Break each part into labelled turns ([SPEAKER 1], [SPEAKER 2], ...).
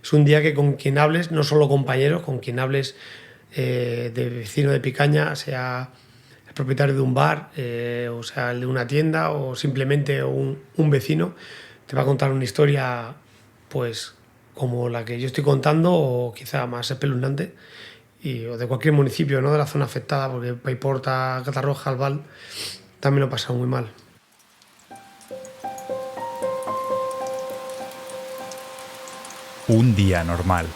[SPEAKER 1] es un día que con quien hables, no solo compañeros, con quien hables de vecino de Picaña, sea el propietario de un bar, o sea el de una tienda, o simplemente un vecino, te va a contar una historia pues como la que yo estoy contando, o quizá más espeluznante, o de cualquier municipio, ¿no?, de la zona afectada, porque Paiporta, Catarroja, Albal también lo pasaron muy mal.
[SPEAKER 2] Un día normal.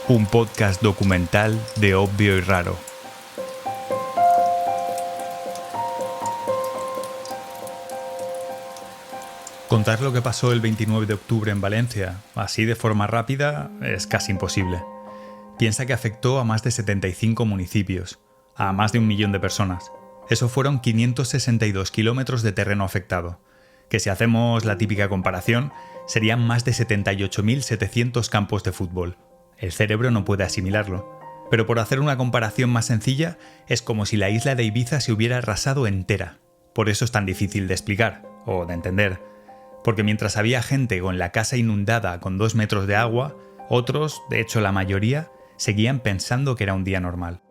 [SPEAKER 2] Un podcast documental de Obvio y Raro. Contar lo que pasó el 29 de octubre en Valencia, así de forma rápida, es casi imposible. Piensa que afectó a más de 75 municipios, a más de 1 millón de personas. Eso fueron 562 kilómetros de terreno afectado, que si hacemos la típica comparación, serían más de 78.700 campos de fútbol. El cerebro no puede asimilarlo. Pero por hacer una comparación más sencilla, es como si la isla de Ibiza se hubiera arrasado entera. Por eso es tan difícil de explicar, o de entender. Porque mientras había gente con la casa inundada con 2 metros de agua, otros, de hecho la mayoría, seguían pensando que era un día normal.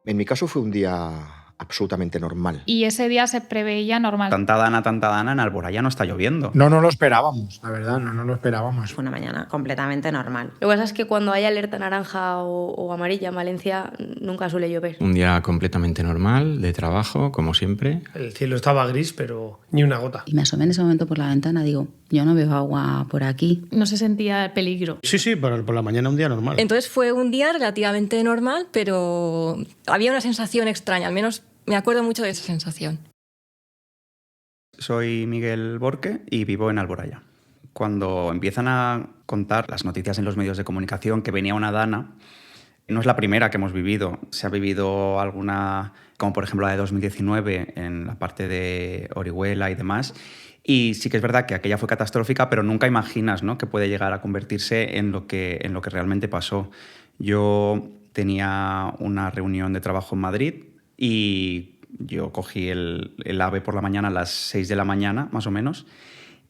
[SPEAKER 3] En mi caso fue un día absolutamente normal.
[SPEAKER 4] Y ese día se preveía normal.
[SPEAKER 5] Tanta dana, en Alboraya no está lloviendo.
[SPEAKER 6] No lo esperábamos, la verdad, no lo esperábamos.
[SPEAKER 7] Fue una mañana completamente normal. Lo que pasa es que cuando hay alerta naranja o amarilla en Valencia, nunca suele llover.
[SPEAKER 8] Un día completamente normal, de trabajo, como siempre.
[SPEAKER 1] El cielo estaba gris, pero ni una gota.
[SPEAKER 9] Y me asomé en ese momento por la ventana, digo, yo no veo agua por aquí.
[SPEAKER 4] No se sentía el peligro.
[SPEAKER 10] Sí, por la mañana un día normal.
[SPEAKER 11] Entonces fue un día relativamente normal, pero había una sensación extraña, al menos me acuerdo mucho de esa sensación.
[SPEAKER 5] Soy Miguel Borque y vivo en Alboraya. Cuando empiezan a contar las noticias en los medios de comunicación que venía una dana, no es la primera que hemos vivido. Se ha vivido alguna, como por ejemplo la de 2019, en la parte de Orihuela y demás. Y sí que es verdad que aquella fue catastrófica, pero nunca imaginas, ¿no?, que puede llegar a convertirse en lo que realmente pasó. Yo tenía una reunión de trabajo en Madrid y yo cogí el AVE por la mañana a las 6 de la mañana, más o menos,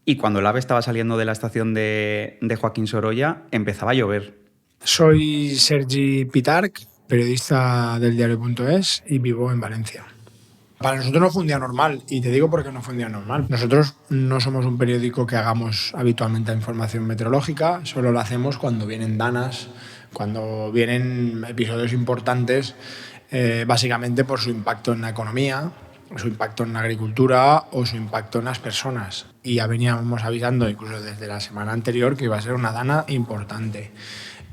[SPEAKER 5] y cuando el AVE estaba saliendo de la estación de Joaquín Sorolla, empezaba a llover.
[SPEAKER 6] Soy Sergi Pitarch, periodista del diario.es y vivo en Valencia. Para nosotros no fue un día normal, y te digo por qué no fue un día normal. Nosotros no somos un periódico que hagamos habitualmente información meteorológica, solo lo hacemos cuando vienen danas, cuando vienen episodios importantes, básicamente por su impacto en la economía, su impacto en la agricultura o su impacto en las personas. Y ya veníamos avisando incluso desde la semana anterior que iba a ser una dana importante.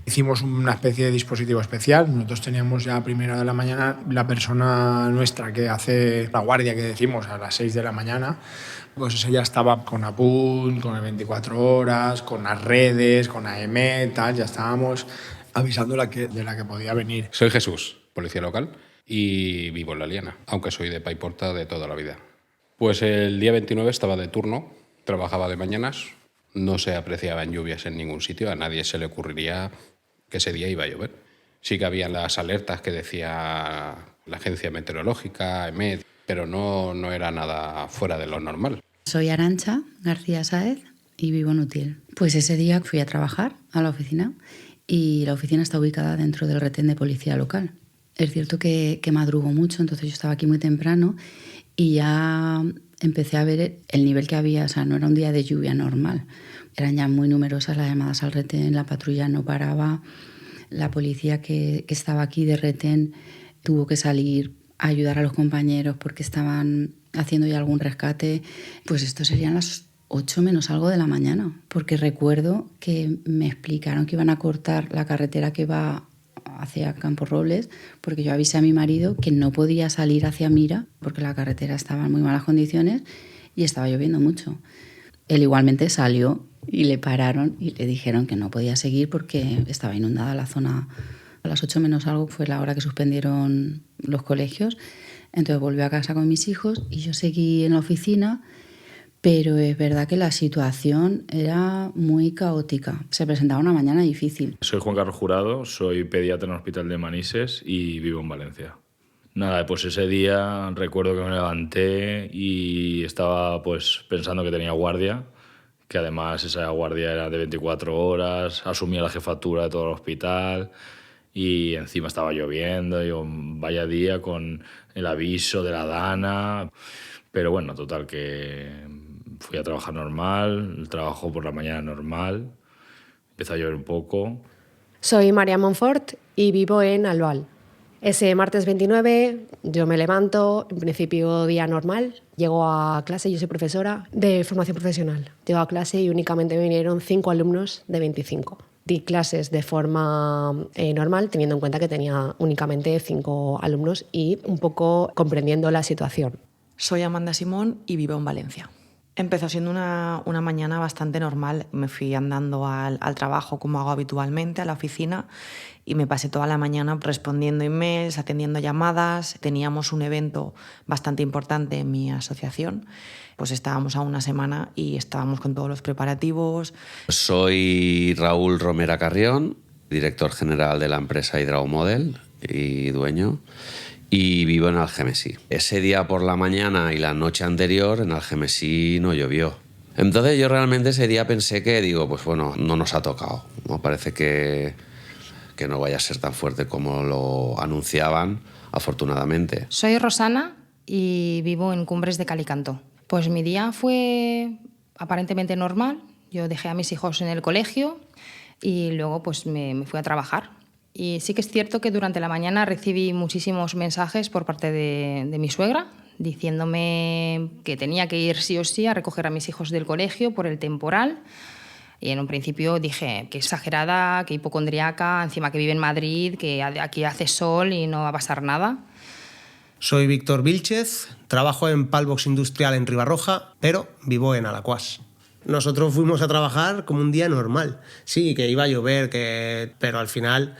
[SPEAKER 6] Hicimos una especie de dispositivo especial. Nosotros teníamos ya a primera de la mañana la persona nuestra que hace la guardia, que decimos, a las 6 de la mañana. Pues ella estaba con Apunt, con el 24 horas, con las redes, con AEMET, tal. Ya estábamos avisando de la que podía venir.
[SPEAKER 12] Soy Jesús, policía local, y vivo en La Liana, aunque soy de Paiporta de toda la vida. Pues el día 29 estaba de turno, trabajaba de mañanas, no se apreciaban lluvias en ningún sitio, a nadie se le ocurriría que ese día iba a llover. Sí que había las alertas que decía la agencia meteorológica, EMET, pero no era nada fuera de lo normal.
[SPEAKER 9] Soy Arantxa García Sáez y vivo en Utiel. Pues ese día fui a trabajar a la oficina y la oficina está ubicada dentro del retén de policía local. Es cierto que madrugo mucho, entonces yo estaba aquí muy temprano y ya empecé a ver el nivel que había. O sea, no era un día de lluvia normal. Eran ya muy numerosas las llamadas al retén, la patrulla no paraba, la policía que estaba aquí de retén tuvo que salir a ayudar a los compañeros porque estaban haciendo ya algún rescate. Pues esto serían las 8 menos algo de la mañana, porque recuerdo que me explicaron que iban a cortar la carretera que va hacia Campos Robles, porque yo avisé a mi marido que no podía salir hacia Mira porque la carretera estaba en muy malas condiciones y estaba lloviendo mucho. Él igualmente salió y le pararon y le dijeron que no podía seguir porque estaba inundada la zona. A las 8 menos algo fue la hora que suspendieron los colegios. Entonces volví a casa con mis hijos y yo seguí en la oficina, pero es verdad que la situación era muy caótica. Se presentaba una mañana difícil.
[SPEAKER 13] Soy Juan Carlos Jurado, soy pediatra en el Hospital de Manises y vivo en Valencia. Nada, pues ese día recuerdo que me levanté y estaba pues pensando que tenía guardia, que además esa guardia era de 24 horas, asumía la jefatura de todo el hospital y encima estaba lloviendo, y vaya día con el aviso de la DANA. Pero bueno, total, que fui a trabajar normal, el trabajo por la mañana normal, empezó a llover un poco.
[SPEAKER 14] Soy María Monfort y vivo en Albal. Ese martes 29 yo me levanto, en principio día normal, llego a clase, yo soy profesora de formación profesional. Llego a clase y únicamente me vinieron 5 alumnos de 25. Di clases de forma normal, teniendo en cuenta que tenía únicamente 5 alumnos y un poco comprendiendo la situación.
[SPEAKER 15] Soy Amanda Simón y vivo en Valencia. Empezó siendo una mañana bastante normal. Me fui andando al trabajo como hago habitualmente, a la oficina, y me pasé toda la mañana respondiendo emails, atendiendo llamadas. Teníamos un evento bastante importante en mi asociación. Pues estábamos a una semana y estábamos con todos los preparativos.
[SPEAKER 16] Soy Raúl Romera Carrión, director general de la empresa Hidraumodel y dueño. Y vivo en Algemesí. Ese día por la mañana y la noche anterior en Algemesí no llovió. Entonces yo realmente ese día pensé que, pues bueno, no nos ha tocado. No parece que no vaya a ser tan fuerte como lo anunciaban, afortunadamente.
[SPEAKER 17] Soy Rosana y vivo en Cumbres de Calicanto. Pues mi día fue aparentemente normal. Yo dejé a mis hijos en el colegio y luego pues me fui a trabajar. Y sí que es cierto que durante la mañana recibí muchísimos mensajes por parte de mi suegra diciéndome que tenía que ir sí o sí a recoger a mis hijos del colegio por el temporal. Y en un principio dije que exagerada, que hipocondriaca, encima que vive en Madrid, que aquí hace sol y no va a pasar nada.
[SPEAKER 18] Soy Víctor Vilchez, trabajo en Palbox Industrial en Ribarroja, pero vivo en Alacuás. Nosotros fuimos a trabajar como un día normal. Sí, que iba a llover, pero al final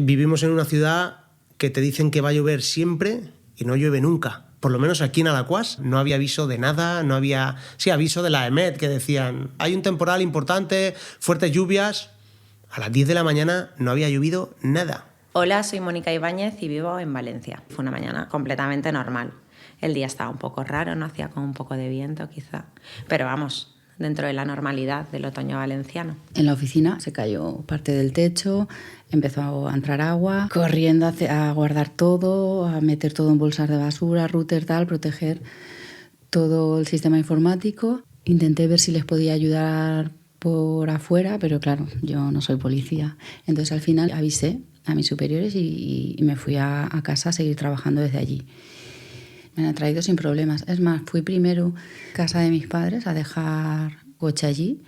[SPEAKER 18] vivimos en una ciudad que te dicen que va a llover siempre y no llueve nunca. Por lo menos aquí en Alacuás no había aviso de nada, no había... Sí, aviso de la EMET que decían hay un temporal importante, fuertes lluvias. A las 10 de la mañana no había llovido nada.
[SPEAKER 19] Hola, soy Mónica Ibáñez y vivo en Valencia. Fue una mañana completamente normal. El día estaba un poco raro, no hacía con un poco de viento quizá. Pero vamos, dentro de la normalidad del otoño valenciano.
[SPEAKER 9] En la oficina se cayó parte del techo, empezó a entrar agua, corriendo a guardar todo, a meter todo en bolsas de basura, router, tal, proteger todo el sistema informático. Intenté ver si les podía ayudar por afuera, pero claro, yo no soy policía. Entonces al final avisé a mis superiores y me fui a casa a seguir trabajando desde allí. Me han traído sin problemas. Es más, fui primero a casa de mis padres a dejar coche allí.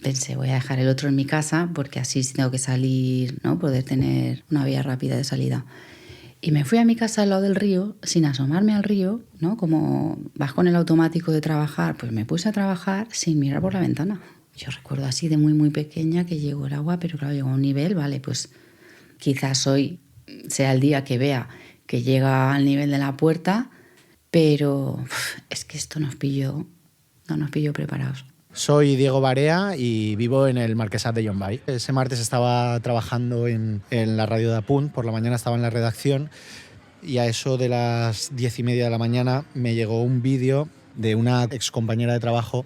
[SPEAKER 9] Pensé, voy a dejar el otro en mi casa porque así si tengo que salir, ¿no? Poder tener una vía rápida de salida. Y me fui a mi casa al lado del río, sin asomarme al río, ¿no? Como vas con el automático de trabajar, pues me puse a trabajar sin mirar por la ventana. Yo recuerdo así de muy, muy pequeña que llegó el agua, pero claro, llegó a un nivel, vale, pues quizás hoy sea el día que vea que llega al nivel de la puerta, pero es que esto no nos pilló preparados.
[SPEAKER 10] Soy Diego Barea y vivo en el Marquesat de Llombai. Ese martes estaba trabajando en la radio de Apunt, por la mañana estaba en la redacción y a eso de las 10:30 de la mañana me llegó un vídeo de una excompañera de trabajo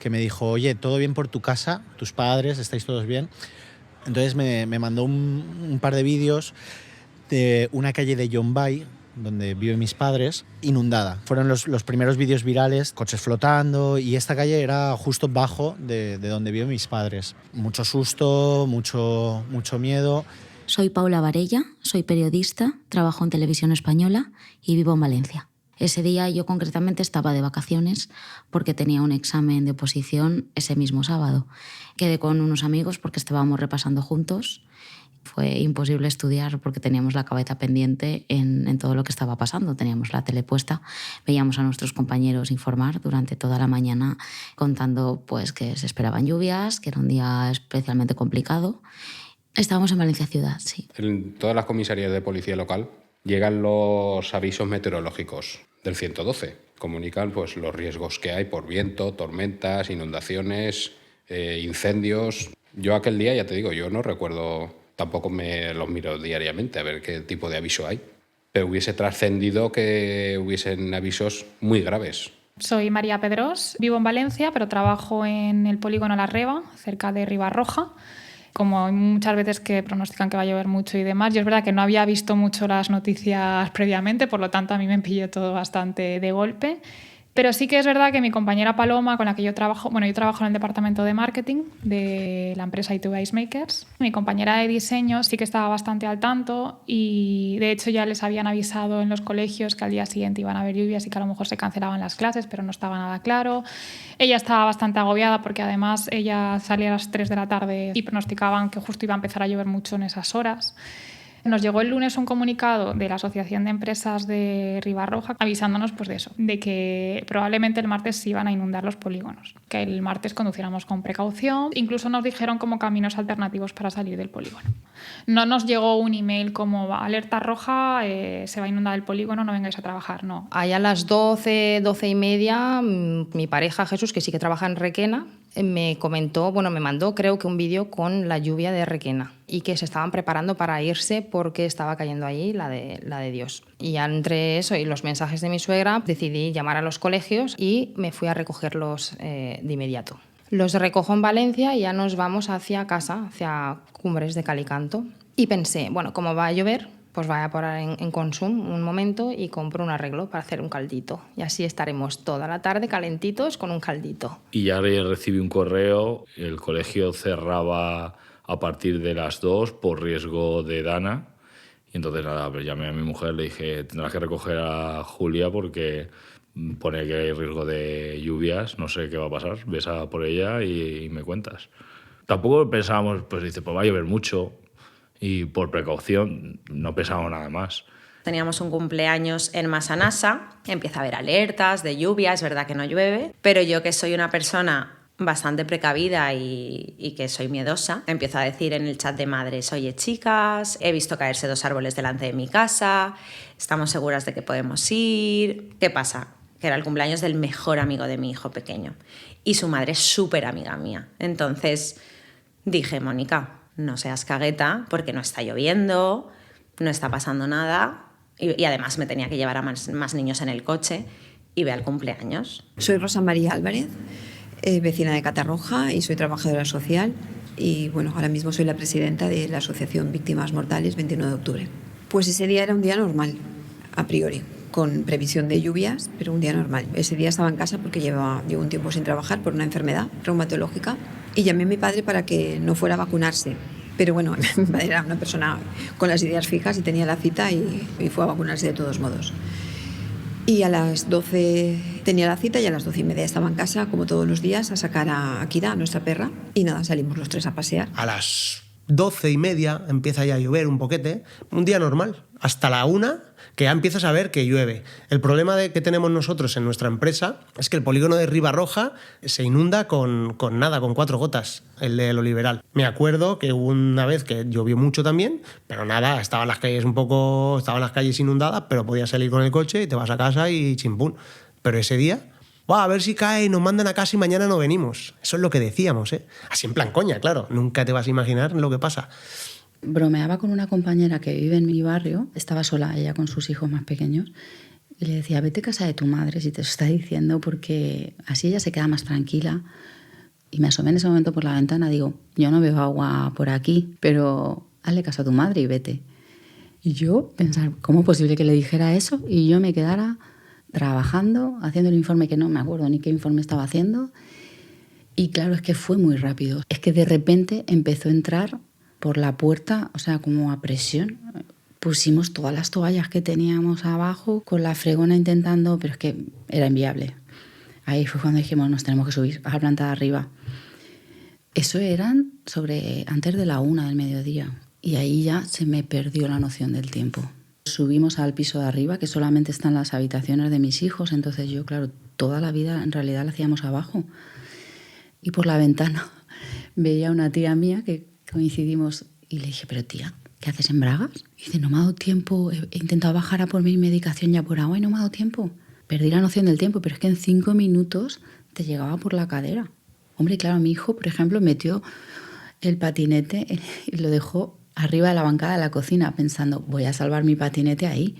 [SPEAKER 10] que me dijo, oye, ¿todo bien por tu casa? ¿Tus padres? ¿Estáis todos bien? Entonces me mandó un par de vídeos de una calle de Llombai, donde viven mis padres, inundada. Fueron los primeros vídeos virales, coches flotando, y esta calle era justo bajo de donde viven mis padres. Mucho susto, mucho miedo.
[SPEAKER 20] Soy Paula Varella, soy periodista, trabajo en Televisión Española y vivo en Valencia. Ese día yo concretamente estaba de vacaciones porque tenía un examen de oposición ese mismo sábado. Quedé con unos amigos porque estábamos repasando juntos. Fue imposible estudiar porque teníamos la cabeza pendiente en todo lo que estaba pasando. Teníamos la tele puesta, veíamos a nuestros compañeros informar durante toda la mañana contando pues, que se esperaban lluvias, que era un día especialmente complicado. Estábamos en Valencia ciudad, sí.
[SPEAKER 12] En todas las comisarías de policía local llegan los avisos meteorológicos del 112. Comunican pues, los riesgos que hay por viento, tormentas, inundaciones, incendios. Yo aquel día, ya te digo, yo no recuerdo... Tampoco me los miro diariamente a ver qué tipo de aviso hay. pero hubiese trascendido que hubiesen avisos muy graves.
[SPEAKER 4] Soy María Pedrós, vivo en Valencia, pero trabajo en el polígono La Reba, cerca de Ribarroja. Como hay muchas veces que pronostican que va a llover mucho y demás, yo es verdad que no había visto mucho las noticias previamente, por lo tanto a mí me pilló todo bastante de golpe. Pero sí que es verdad que mi compañera Paloma, con la que yo trabajo en el departamento de marketing de la empresa ITV Icemakers, mi compañera de diseño sí que estaba bastante al tanto y de hecho ya les habían avisado en los colegios que al día siguiente iban a haber lluvias y que a lo mejor se cancelaban las clases, pero no estaba nada claro. Ella estaba bastante agobiada porque además ella salía a las 3 de la tarde y pronosticaban que justo iba a empezar a llover mucho en esas horas. Nos llegó el lunes un comunicado de la Asociación de Empresas de Ribarroja avisándonos pues de eso, de que probablemente el martes se iban a inundar los polígonos, que el martes conduciéramos con precaución. Incluso nos dijeron como caminos alternativos para salir del polígono. No nos llegó un email como alerta roja, se va a inundar el polígono, no vengáis a trabajar, no.
[SPEAKER 17] Ahí a las 12, 12 y media, mi pareja Jesús, que sí que trabaja en Requena, me mandó creo que un vídeo con la lluvia de Requena y que se estaban preparando para irse porque estaba cayendo allí la de Dios. Y ya entre eso y los mensajes de mi suegra decidí llamar a los colegios y me fui a recogerlos de inmediato. Los recojo en Valencia y ya nos vamos hacia casa, hacia Cumbres de Calicanto. Y pensé, bueno, como va a llover, pues vaya a parar en Consum un momento y compro un arreglo para hacer un caldito. Y así estaremos toda la tarde calentitos con un caldito.
[SPEAKER 13] Y ya recibí un correo, el colegio cerraba a partir de las 2 por riesgo de dana. Y entonces nada, pues llamé a mi mujer, le dije, tendrás que recoger a Julia porque pone que hay riesgo de lluvias, no sé qué va a pasar, ves a por ella y me cuentas. Tampoco pensábamos, pues dice, pues va a llover mucho. Y por precaución no pensábamos nada más.
[SPEAKER 19] Teníamos un cumpleaños en Massanassa, empieza a haber alertas de lluvia, es verdad que no llueve, pero yo que soy una persona bastante precavida y que soy miedosa, empiezo a decir en el chat de madres, oye chicas, he visto caerse 2 árboles delante de mi casa, estamos seguras de que podemos ir. ¿Qué pasa? Que era el cumpleaños del mejor amigo de mi hijo pequeño y su madre es súper amiga mía. Entonces dije, Mónica, no seas cagueta porque no está lloviendo, no está pasando nada y además me tenía que llevar a más niños en el coche y ve al cumpleaños.
[SPEAKER 21] Soy Rosa María Álvarez, vecina de Catarroja y soy trabajadora social y bueno, ahora mismo soy la presidenta de la Asociación Víctimas Mortales 29 de octubre. Pues ese día era un día normal, a priori, con previsión de lluvias, pero un día normal. Ese día estaba en casa porque llevo un tiempo sin trabajar por una enfermedad reumatológica y llamé a mi padre para que no fuera a vacunarse. Pero bueno, mi padre era una persona con las ideas fijas y tenía la cita y fue a vacunarse de todos modos. Y a las 12 tenía la cita y a las 12 y media estaba en casa, como todos los días, a sacar a Kira, a nuestra perra. Y nada, salimos los 3 a pasear.
[SPEAKER 18] A las 12 y media empieza ya a llover un poquete, un día normal. Hasta la 1 que ya empiezas a ver que llueve. El problema que tenemos nosotros en nuestra empresa es que el polígono de Ribarroja se inunda con 4 gotas, el de lo liberal. Me acuerdo que hubo una vez que llovió mucho también, pero nada, estaban las calles inundadas, pero podías salir con el coche y te vas a casa y chimpún. Pero ese día, a ver si cae y nos mandan a casa y mañana no venimos. Eso es lo que decíamos, ¿eh? Así en plan coña, claro. Nunca te vas a imaginar lo que pasa.
[SPEAKER 9] Bromeaba con una compañera que vive en mi barrio, estaba sola ella con sus hijos más pequeños, y le decía, vete a casa de tu madre si te lo está diciendo, porque así ella se queda más tranquila. Y me asomé en ese momento por la ventana, digo, yo no veo agua por aquí, pero hazle caso a tu madre y vete. Y yo pensar, ¿cómo es posible que le dijera eso? Y yo me quedara trabajando, haciendo el informe que no me acuerdo ni qué informe estaba haciendo. Y claro, es que fue muy rápido. Es que de repente empezó a entrar por la puerta, o sea, como a presión. Pusimos todas las toallas que teníamos abajo con la fregona intentando, pero es que era inviable. Ahí fue cuando dijimos, nos tenemos que subir a la planta de arriba. Eso eran antes de la 1 del mediodía. Y ahí ya se me perdió la noción del tiempo. Subimos al piso de arriba, que solamente están las habitaciones de mis hijos, entonces yo, claro, toda la vida en realidad la hacíamos abajo. Y por la ventana veía a una tía mía que coincidimos y le dije, pero tía, ¿qué haces en bragas? Y dice, no me ha dado tiempo, he intentado bajar a por mi medicación ya por agua y no me ha dado tiempo. Perdí la noción del tiempo, pero es que en 5 minutos te llegaba por la cadera. Hombre, claro, mi hijo, por ejemplo, metió el patinete y lo dejó arriba de la bancada de la cocina pensando, voy a salvar mi patinete ahí.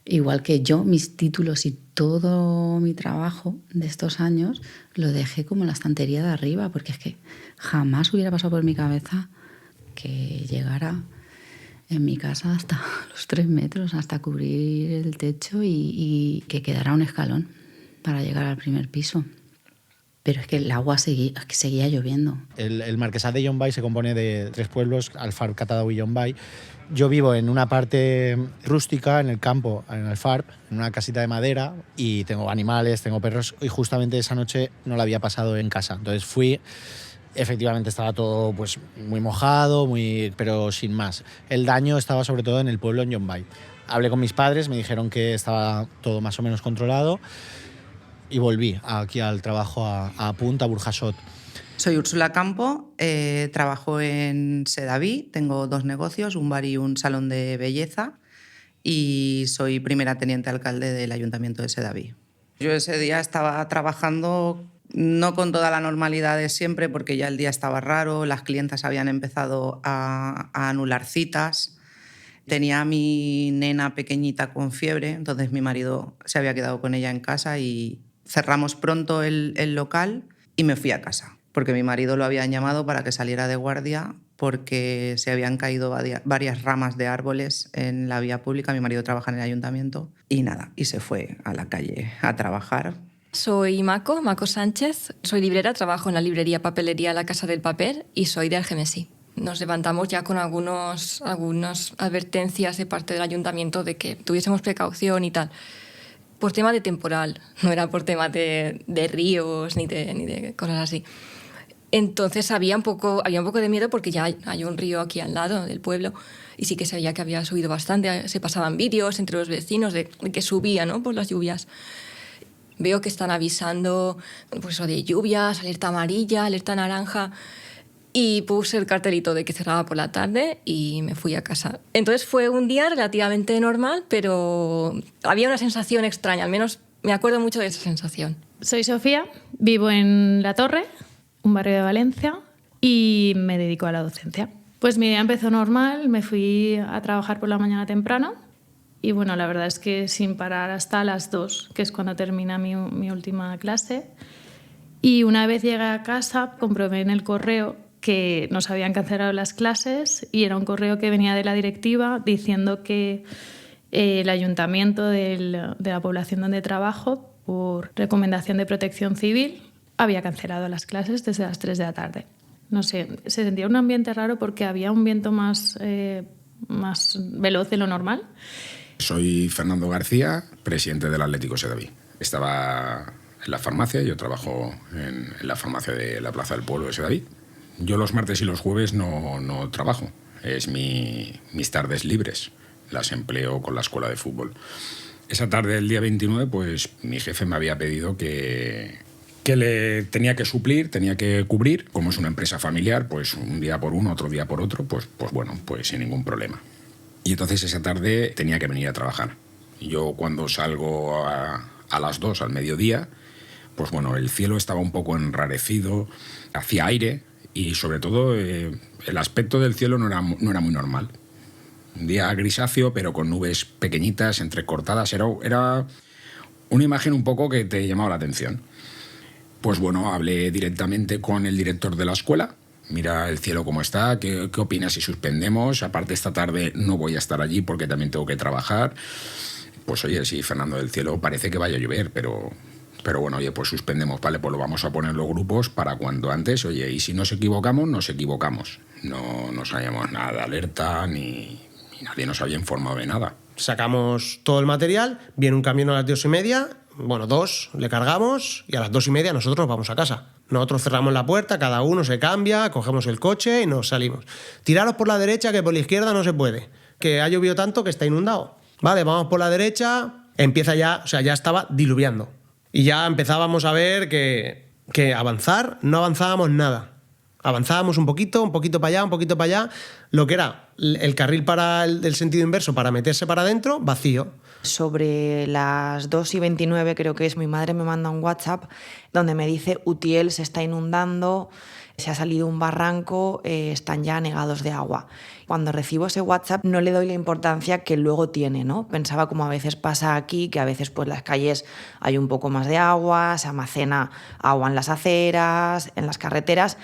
[SPEAKER 9] Igual que yo, mis títulos y todo mi trabajo de estos años lo dejé como en la estantería de arriba, porque es que jamás hubiera pasado por mi cabeza que llegara en mi casa hasta los 3 metros, hasta cubrir el techo y que quedara un escalón para llegar al primer piso. Pero es que el agua seguía lloviendo.
[SPEAKER 10] El Marquesat de Llombai se compone de 3 pueblos, Alfarb, Catadau y Llombai. Yo vivo en una parte rústica, en el campo, en Alfarb, en una casita de madera, y tengo animales, tengo perros, y justamente esa noche no la había pasado en casa. Entonces fui, efectivamente estaba todo pues, muy mojado, pero sin más. El daño estaba sobre todo en el pueblo, en Llombai. Hablé con mis padres, me dijeron que estaba todo más o menos controlado, y volví aquí al trabajo a Punt, a Burjasot.
[SPEAKER 2] Soy Úrsula Campo, trabajo en Sedaví, tengo 2 negocios, un bar y un salón de belleza, y soy primera teniente alcalde del Ayuntamiento de Sedaví. Yo ese día estaba trabajando no con toda la normalidad de siempre, porque ya el día estaba raro, las clientas habían empezado a anular citas. Tenía a mi nena pequeñita con fiebre, entonces mi marido se había quedado con ella en casa y cerramos pronto el local y me fui a casa, porque mi marido lo habían llamado para que saliera de guardia porque se habían caído varias ramas de árboles en la vía pública. Mi marido trabaja en el ayuntamiento y nada, y se fue a la calle a trabajar.
[SPEAKER 11] Soy Mako Sánchez, soy librera, trabajo en la librería Papelería La Casa del Papel y soy de Algemesí. Nos levantamos ya con algunas advertencias de parte del ayuntamiento de que tuviésemos precaución y tal. Por tema de temporal, no era por tema de ríos ni de cosas así. Entonces había un poco de miedo porque ya hay un río aquí al lado del pueblo y sí que se veía que había subido bastante. Se pasaban vídeos entre los vecinos de que subía, ¿no?, por las lluvias. Veo que están avisando pues, de lluvias, alerta amarilla, alerta naranja, y puse el cartelito de que cerraba por la tarde y me fui a casa. Entonces fue un día relativamente normal, pero había una sensación extraña, al menos me acuerdo mucho de esa sensación.
[SPEAKER 4] Soy Sofía, vivo en La Torre, un barrio de Valencia, y me dedico a la docencia. Pues mi día empezó normal, me fui a trabajar por la mañana temprano y bueno, la verdad es que sin parar hasta las 2, que es cuando termina mi última clase. Y una vez llegué a casa, comprobé en el correo que nos habían cancelado las clases y era un correo que venía de la directiva diciendo que el ayuntamiento de la población donde trabajo, por recomendación de Protección Civil, había cancelado las clases desde las 3 de la tarde. No sé, se sentía un ambiente raro porque había un viento más veloz de lo normal.
[SPEAKER 22] Soy Fernando García, presidente del Atlético Sedaví. Estaba en la farmacia, yo trabajo en la farmacia de la Plaza del Pueblo de Sedaví. Yo los martes y los jueves no trabajo, es mis tardes libres, las empleo con la escuela de fútbol. Esa tarde del día 29, pues mi jefe me había pedido que le tenía que suplir, tenía que cubrir. Como es una empresa familiar, pues un día por uno, otro día por otro, pues bueno, pues sin ningún problema. Y entonces esa tarde tenía que venir a trabajar. Y yo cuando salgo a las 2, al mediodía, pues bueno, el cielo estaba un poco enrarecido, hacía aire. Y sobre todo el aspecto del cielo no era muy normal. Un día grisáceo, pero con nubes pequeñitas, entrecortadas. Era una imagen un poco que te llamaba la atención. Pues bueno, hablé directamente con el director de la escuela. Mira el cielo cómo está, ¿qué opinas si suspendemos? Aparte esta tarde no voy a estar allí porque también tengo que trabajar. Pues oye, sí, Fernando, del cielo parece que vaya a llover, pero bueno, oye, pues suspendemos, vale, pues lo vamos a poner en los grupos para cuanto antes, oye, y si nos equivocamos, nos equivocamos. No sabíamos nada de alerta, ni nadie nos había informado de nada.
[SPEAKER 18] Sacamos todo el material, viene un camión a las 2:30, bueno, 2, le cargamos y a las 2:30 nosotros nos vamos a casa. Nosotros cerramos la puerta, cada uno se cambia, cogemos el coche y nos salimos. Tiraros por la derecha, que por la izquierda no se puede, que ha llovido tanto que está inundado. Vale, vamos por la derecha, empieza ya, o sea, ya estaba diluviando. Y ya empezábamos a ver que avanzar, no avanzábamos nada. Avanzábamos un poquito para allá, un poquito para allá. Lo que era el carril para el sentido inverso, para meterse para adentro, vacío.
[SPEAKER 15] Sobre las 2:29 creo que es, mi madre me manda un WhatsApp donde me dice: Utiel se está inundando, se ha salido un barranco, están ya anegados de agua. Cuando recibo ese WhatsApp no le doy la importancia que luego tiene, ¿no? Pensaba, como a veces pasa aquí, que a veces pues las calles hay un poco más de agua, se almacena agua en las aceras, en las carreteras,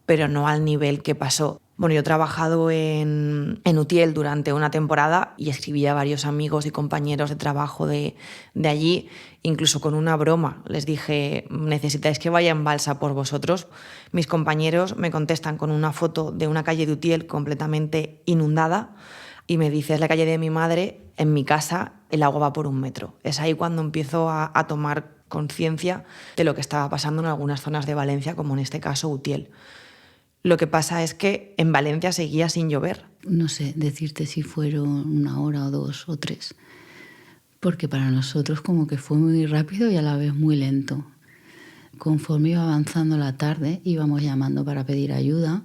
[SPEAKER 15] pero no al nivel que pasó. Bueno, yo he trabajado en Utiel durante una temporada y escribí a varios amigos y compañeros de trabajo de allí, incluso con una broma. Les dije: ¿necesitáis que vaya en balsa por vosotros? Mis compañeros me contestan con una foto de una calle de Utiel completamente inundada y me dice: es la calle de mi madre, en mi casa el agua va por 1 metro. Es ahí cuando empiezo a tomar conciencia de lo que estaba pasando en algunas zonas de Valencia, como en este caso Utiel. Lo que pasa es que en Valencia seguía sin llover.
[SPEAKER 9] No sé decirte si fueron 1 hora o 2 o 3, porque para nosotros como que fue muy rápido y a la vez muy lento. Conforme iba avanzando la tarde, íbamos llamando para pedir ayuda.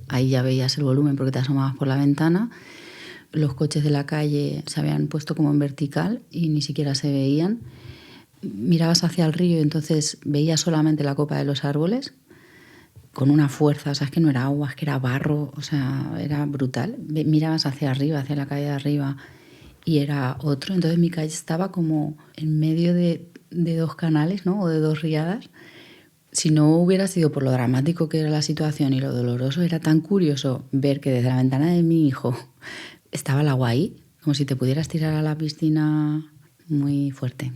[SPEAKER 9] Ahí ya veías el volumen porque te asomabas por la ventana. Los coches de la calle se habían puesto como en vertical y ni siquiera se veían. Mirabas hacia el río y entonces veías solamente la copa de los árboles, con una fuerza, o sea, es que no era agua, es que era barro, o sea, era brutal. Mirabas hacia arriba, hacia la calle de arriba, y era otro. Entonces mi calle estaba como en medio de 2 canales, ¿no? O de 2 riadas. Si no hubiera sido por lo dramático que era la situación y lo doloroso, era tan curioso ver que desde la ventana de mi hijo estaba el agua ahí, como si te pudieras tirar a la piscina, muy fuerte.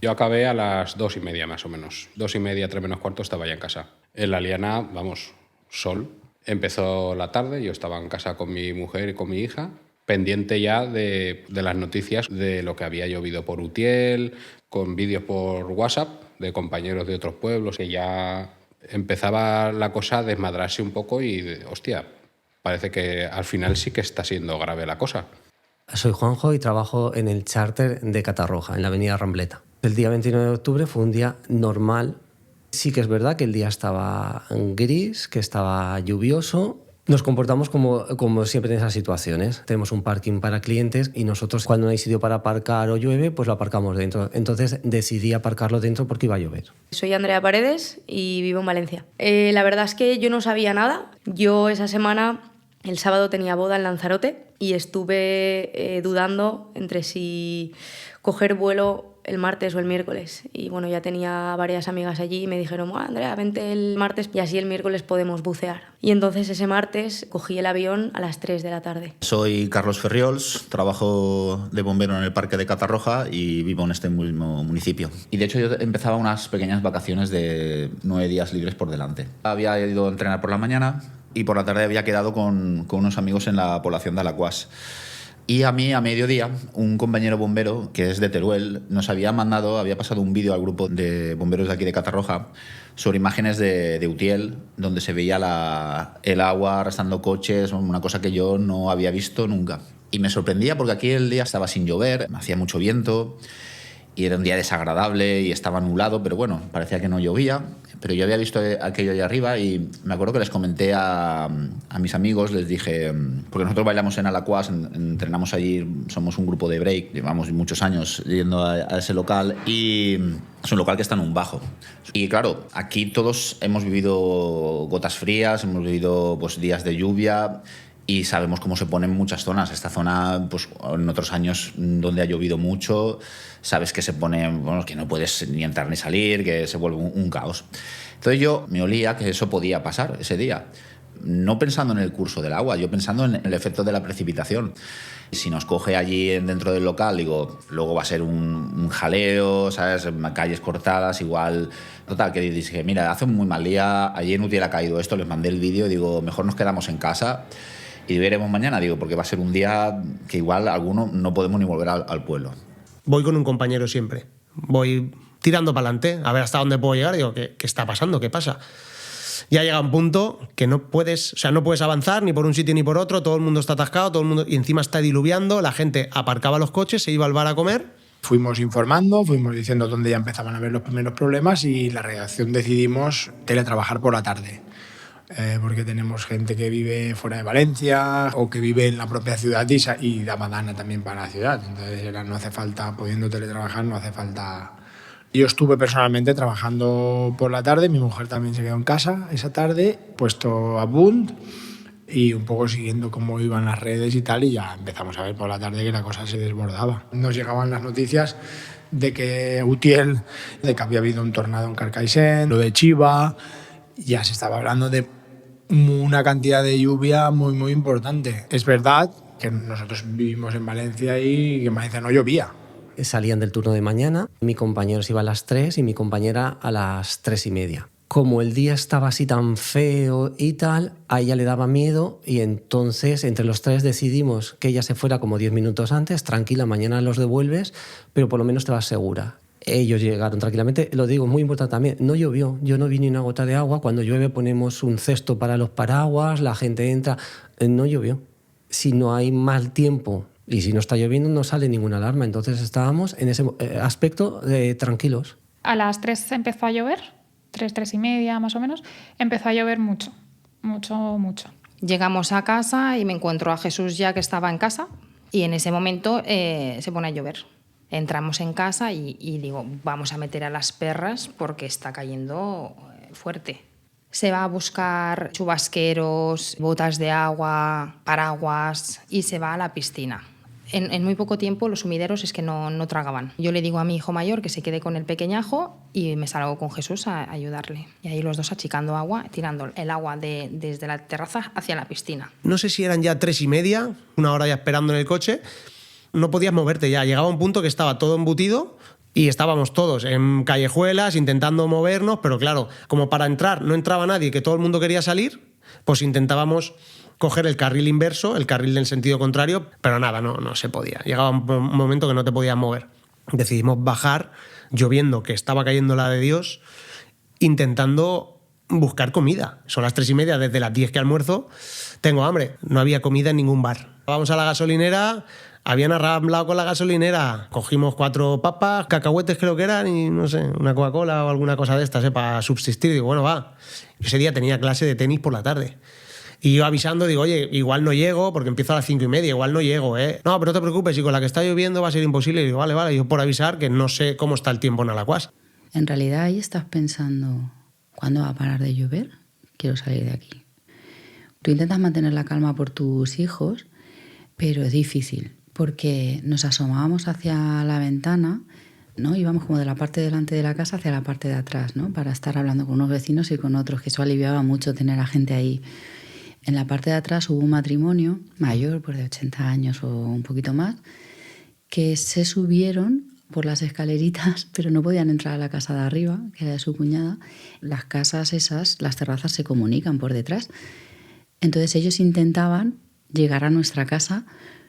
[SPEAKER 12] Yo acabé a las 2:30 más o menos. 2:30, 3 menos cuarto estaba ya en casa. En la Liana, vamos, sol. Empezó la tarde, yo estaba en casa con mi mujer y con mi hija, pendiente ya de las noticias de lo que había llovido por Utiel, con vídeos por WhatsApp de compañeros de otros pueblos, que ya empezaba la cosa a desmadrarse un poco y, hostia, parece que al final sí que está siendo grave la cosa.
[SPEAKER 3] Soy Juanjo y trabajo en el charter de Catarroja, en la avenida Rambleta. El día 29 de octubre fue un día normal. Sí que es verdad que el día estaba gris, que estaba lluvioso. Nos comportamos como siempre en esas situaciones. Tenemos un parking para clientes y nosotros, cuando no hay sitio para aparcar o llueve, pues lo aparcamos dentro. Entonces decidí aparcarlo dentro porque iba a llover.
[SPEAKER 7] Soy Andrea Paredes y vivo en Valencia. La verdad es que yo no sabía nada. Yo esa semana, el sábado, tenía boda en Lanzarote y estuve dudando entre si coger vuelo el martes o el miércoles. Y bueno, ya tenía varias amigas allí y me dijeron: Andrea, vente el martes y así el miércoles podemos bucear. Y entonces ese martes cogí el avión a las 3 de la tarde.
[SPEAKER 23] Soy Carlos Ferriols, trabajo de bombero en el Parque de Catarroja y vivo en este mismo municipio. Y de hecho yo empezaba unas pequeñas vacaciones de 9 días libres por delante. Había ido a entrenar por la mañana y por la tarde había quedado con unos amigos en la población de Alacuás. Y a mí, a mediodía, un compañero bombero, que es de Teruel, nos había pasado un vídeo al grupo de bomberos de aquí de Catarroja sobre imágenes de Utiel, donde se veía el agua arrastrando coches, una cosa que yo no había visto nunca. Y me sorprendía porque aquí el día estaba sin llover, hacía mucho viento y era un día desagradable y estaba nublado, pero bueno, parecía que no llovía. Pero yo había visto aquello allá arriba y me acuerdo que les comenté a mis amigos, les dije, porque nosotros bailamos en Alacuás, entrenamos allí, somos un grupo de break, llevamos muchos años yendo a ese local y es un local que está en un bajo. Y claro, aquí todos hemos vivido gotas frías, hemos vivido pues, días de lluvia y sabemos cómo se pone en muchas zonas. Esta zona, pues en otros años donde ha llovido mucho, sabes que se pone, bueno, que no puedes ni entrar ni salir, que se vuelve un caos. Entonces yo me olía que eso podía pasar ese día. No pensando en el curso del agua, yo pensando en el efecto de la precipitación. Si nos coge allí dentro del local, digo, luego va a ser un jaleo, ¿sabes? Calles cortadas, igual. Total, que dije, mira, hace un muy mal día, allí en Utiel ha caído esto, les mandé el vídeo, digo, mejor nos quedamos en casa y veremos mañana, digo, porque va a ser un día que igual algunos no podemos ni volver al pueblo.
[SPEAKER 18] Voy con un compañero siempre. Voy tirando para adelante, a ver hasta dónde puedo llegar. Digo, ¿qué está pasando? ¿Qué pasa? Ya llega un punto que no puedes avanzar ni por un sitio ni por otro, todo el mundo está atascado, todo el mundo, y encima está diluviando, la gente aparcaba los coches, se iba al bar a comer.
[SPEAKER 6] Fuimos informando, fuimos diciendo dónde ya empezaban a ver los primeros problemas y la redacción decidimos teletrabajar por la tarde. porque tenemos gente que vive fuera de Valencia o que vive en la propia ciudad y da badana también para la ciudad. Entonces no hace falta, pudiendo teletrabajar, no hace falta. Yo estuve personalmente trabajando por la tarde, mi mujer también se quedó en casa esa tarde, puesto a Bund y un poco siguiendo cómo iban las redes y tal, y ya empezamos a ver por la tarde que la cosa se desbordaba. Nos llegaban las noticias de que Utiel, de que había habido un tornado en Carcaixent, lo de Chiva, ya se estaba hablando de una cantidad de lluvia muy, muy importante. Es verdad que nosotros vivimos en Valencia y que en Valencia no llovía.
[SPEAKER 3] Salían del turno de mañana, mi compañero se iba a las 3 y mi compañera a las 3:30. Como el día estaba así tan feo y tal, a ella le daba miedo y entonces entre los tres decidimos que ella se fuera como 10 minutos antes, tranquila, mañana los devuelves, pero por lo menos te vas segura. Ellos llegaron tranquilamente, lo digo, muy importante también, no llovió, yo no vi ni una gota de agua, cuando llueve ponemos un cesto para los paraguas, la gente entra, no llovió. Si no hay mal tiempo y si no está lloviendo no sale ninguna alarma, entonces estábamos en ese aspecto tranquilos.
[SPEAKER 4] A las 3 empezó a llover, 3:30 más o menos, empezó a llover mucho.
[SPEAKER 17] Llegamos a casa y me encuentro a Jesús ya que estaba en casa y en ese momento se pone a llover. Entramos en casa y digo, vamos a meter a las perras porque está cayendo fuerte. Se va a buscar chubasqueros, botas de agua, paraguas y se va a la piscina. En muy poco tiempo los sumideros es que no tragaban. Yo le digo a mi hijo mayor que se quede con el pequeñajo y me salgo con Jesús a ayudarle. Y ahí los dos achicando agua, tirando el agua desde la terraza hacia la piscina.
[SPEAKER 18] No sé si eran ya 3:30, una hora ya esperando en el coche. No podías moverte ya. Llegaba un punto que estaba todo embutido y estábamos todos en callejuelas intentando movernos, pero claro, como para entrar no entraba nadie, que todo el mundo quería salir, pues intentábamos coger el carril inverso, el carril del sentido contrario, pero nada, no se podía. Llegaba un momento que no te podías mover. Decidimos bajar, lloviendo, que estaba cayendo la de Dios, intentando buscar comida. Son las 3:30, desde las 10 que almuerzo, tengo hambre. No había comida en ningún bar. Vamos a la gasolinera, habían arramblado con la gasolinera, cogimos 4 papas, cacahuetes creo que eran, y no sé, una Coca-Cola o alguna cosa de estas, para subsistir. Digo, bueno, va. Ese día tenía clase de tenis por la tarde. Y yo avisando, digo, oye, igual no llego, porque empiezo a las 5:30, igual no llego, ¿eh? No, pero no te preocupes, y con la que está lloviendo va a ser imposible. Y digo, vale, yo por avisar, que no sé cómo está el tiempo en Alacuás.
[SPEAKER 9] En realidad ahí estás pensando, ¿cuándo va a parar de llover? Quiero salir de aquí. Tú intentas mantener la calma por tus hijos, pero es difícil, porque nos asomábamos hacia la ventana, ¿no? Íbamos como de la parte de delante de la casa hacia la parte de atrás, ¿no? Para estar hablando con unos vecinos y con otros, que eso aliviaba mucho tener a gente ahí. En la parte de atrás hubo un matrimonio mayor, pues de 80 años o un poquito más, que se subieron por las escaleritas, pero no podían entrar a la casa de arriba, que era de su cuñada. Las casas esas, las terrazas se comunican por detrás. Entonces ellos intentaban llegar a nuestra casa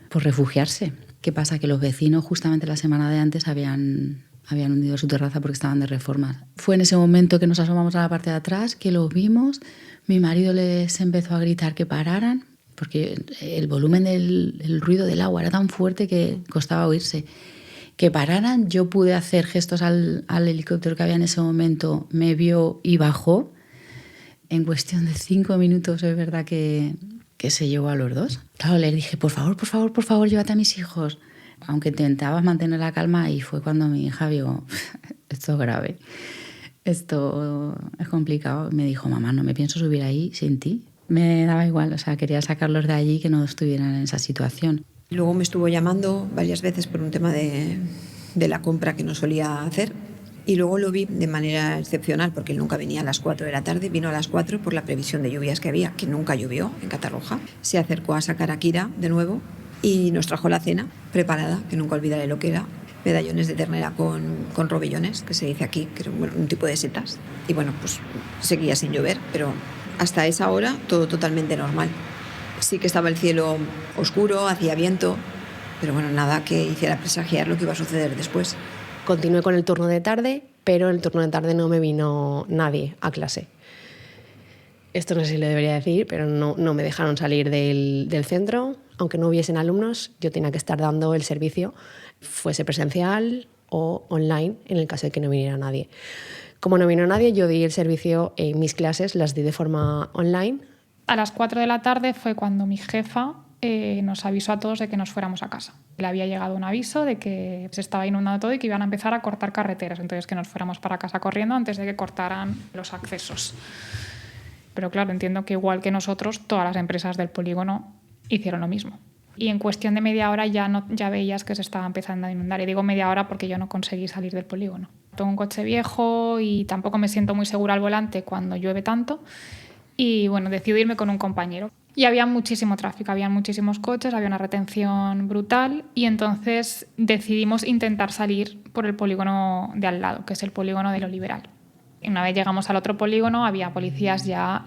[SPEAKER 9] por refugiarse. ¿Qué pasa? Que los vecinos justamente la semana de antes habían hundido su terraza porque estaban de reformas. Fue en ese momento que nos asomamos a la parte de atrás, que los vimos. Mi marido les empezó a gritar que pararan, porque el volumen del ruido del agua era tan fuerte que costaba oírse. Que pararan, yo pude hacer gestos al helicóptero que había en ese momento, me vio y bajó. En cuestión de 5 minutos es verdad que se llevó a los dos. Claro, les dije, por favor, llévate a mis hijos. Aunque intentabas mantener la calma, y fue cuando mi hija vio, esto es grave. Esto es complicado. Me dijo, mamá, no me pienso subir ahí sin ti. Me daba igual, o sea, quería sacarlos de allí, que no estuvieran en esa situación.
[SPEAKER 21] Luego me estuvo llamando varias veces por un tema de la compra que no solía hacer. Y luego lo vi de manera excepcional, porque él nunca venía a las 4 de la tarde. Vino a las 4 por la previsión de lluvias que había, que nunca llovió en Catarroja. Se acercó a sacar a Kira de nuevo y nos trajo la cena preparada, que nunca olvidaré lo que era. Medallones de ternera con robellones, que se dice aquí, que era un tipo de setas. Y bueno, pues seguía sin llover, pero hasta esa hora todo totalmente normal. Sí que estaba el cielo oscuro, hacía viento, pero bueno, nada que hiciera presagiar lo que iba a suceder después.
[SPEAKER 14] Continué con el turno de tarde, pero en el turno de tarde no me vino nadie a clase. Esto no sé si lo debería decir, pero no me dejaron salir del centro. Aunque no hubiesen alumnos, yo tenía que estar dando el servicio, fuese presencial o online, en el caso de que no viniera nadie. Como no vino nadie, yo di el servicio en mis clases, las di de forma online.
[SPEAKER 4] A las 4 de la tarde fue cuando mi jefa nos avisó a todos de que nos fuéramos a casa. Le había llegado un aviso de que se estaba inundando todo y que iban a empezar a cortar carreteras, entonces que nos fuéramos para casa corriendo antes de que cortaran los accesos. Pero claro, entiendo que igual que nosotros, todas las empresas del polígono hicieron lo mismo. Y en cuestión de media hora ya veías que se estaba empezando a inundar. Y digo media hora porque yo no conseguí salir del polígono. Tengo un coche viejo y tampoco me siento muy segura al volante cuando llueve tanto. Y bueno, decidí irme con un compañero. Y había muchísimo tráfico, había muchísimos coches, había una retención brutal. Y entonces decidimos intentar salir por el polígono de al lado, que es el polígono de Lo Liberal. Una vez llegamos al otro polígono, había policías ya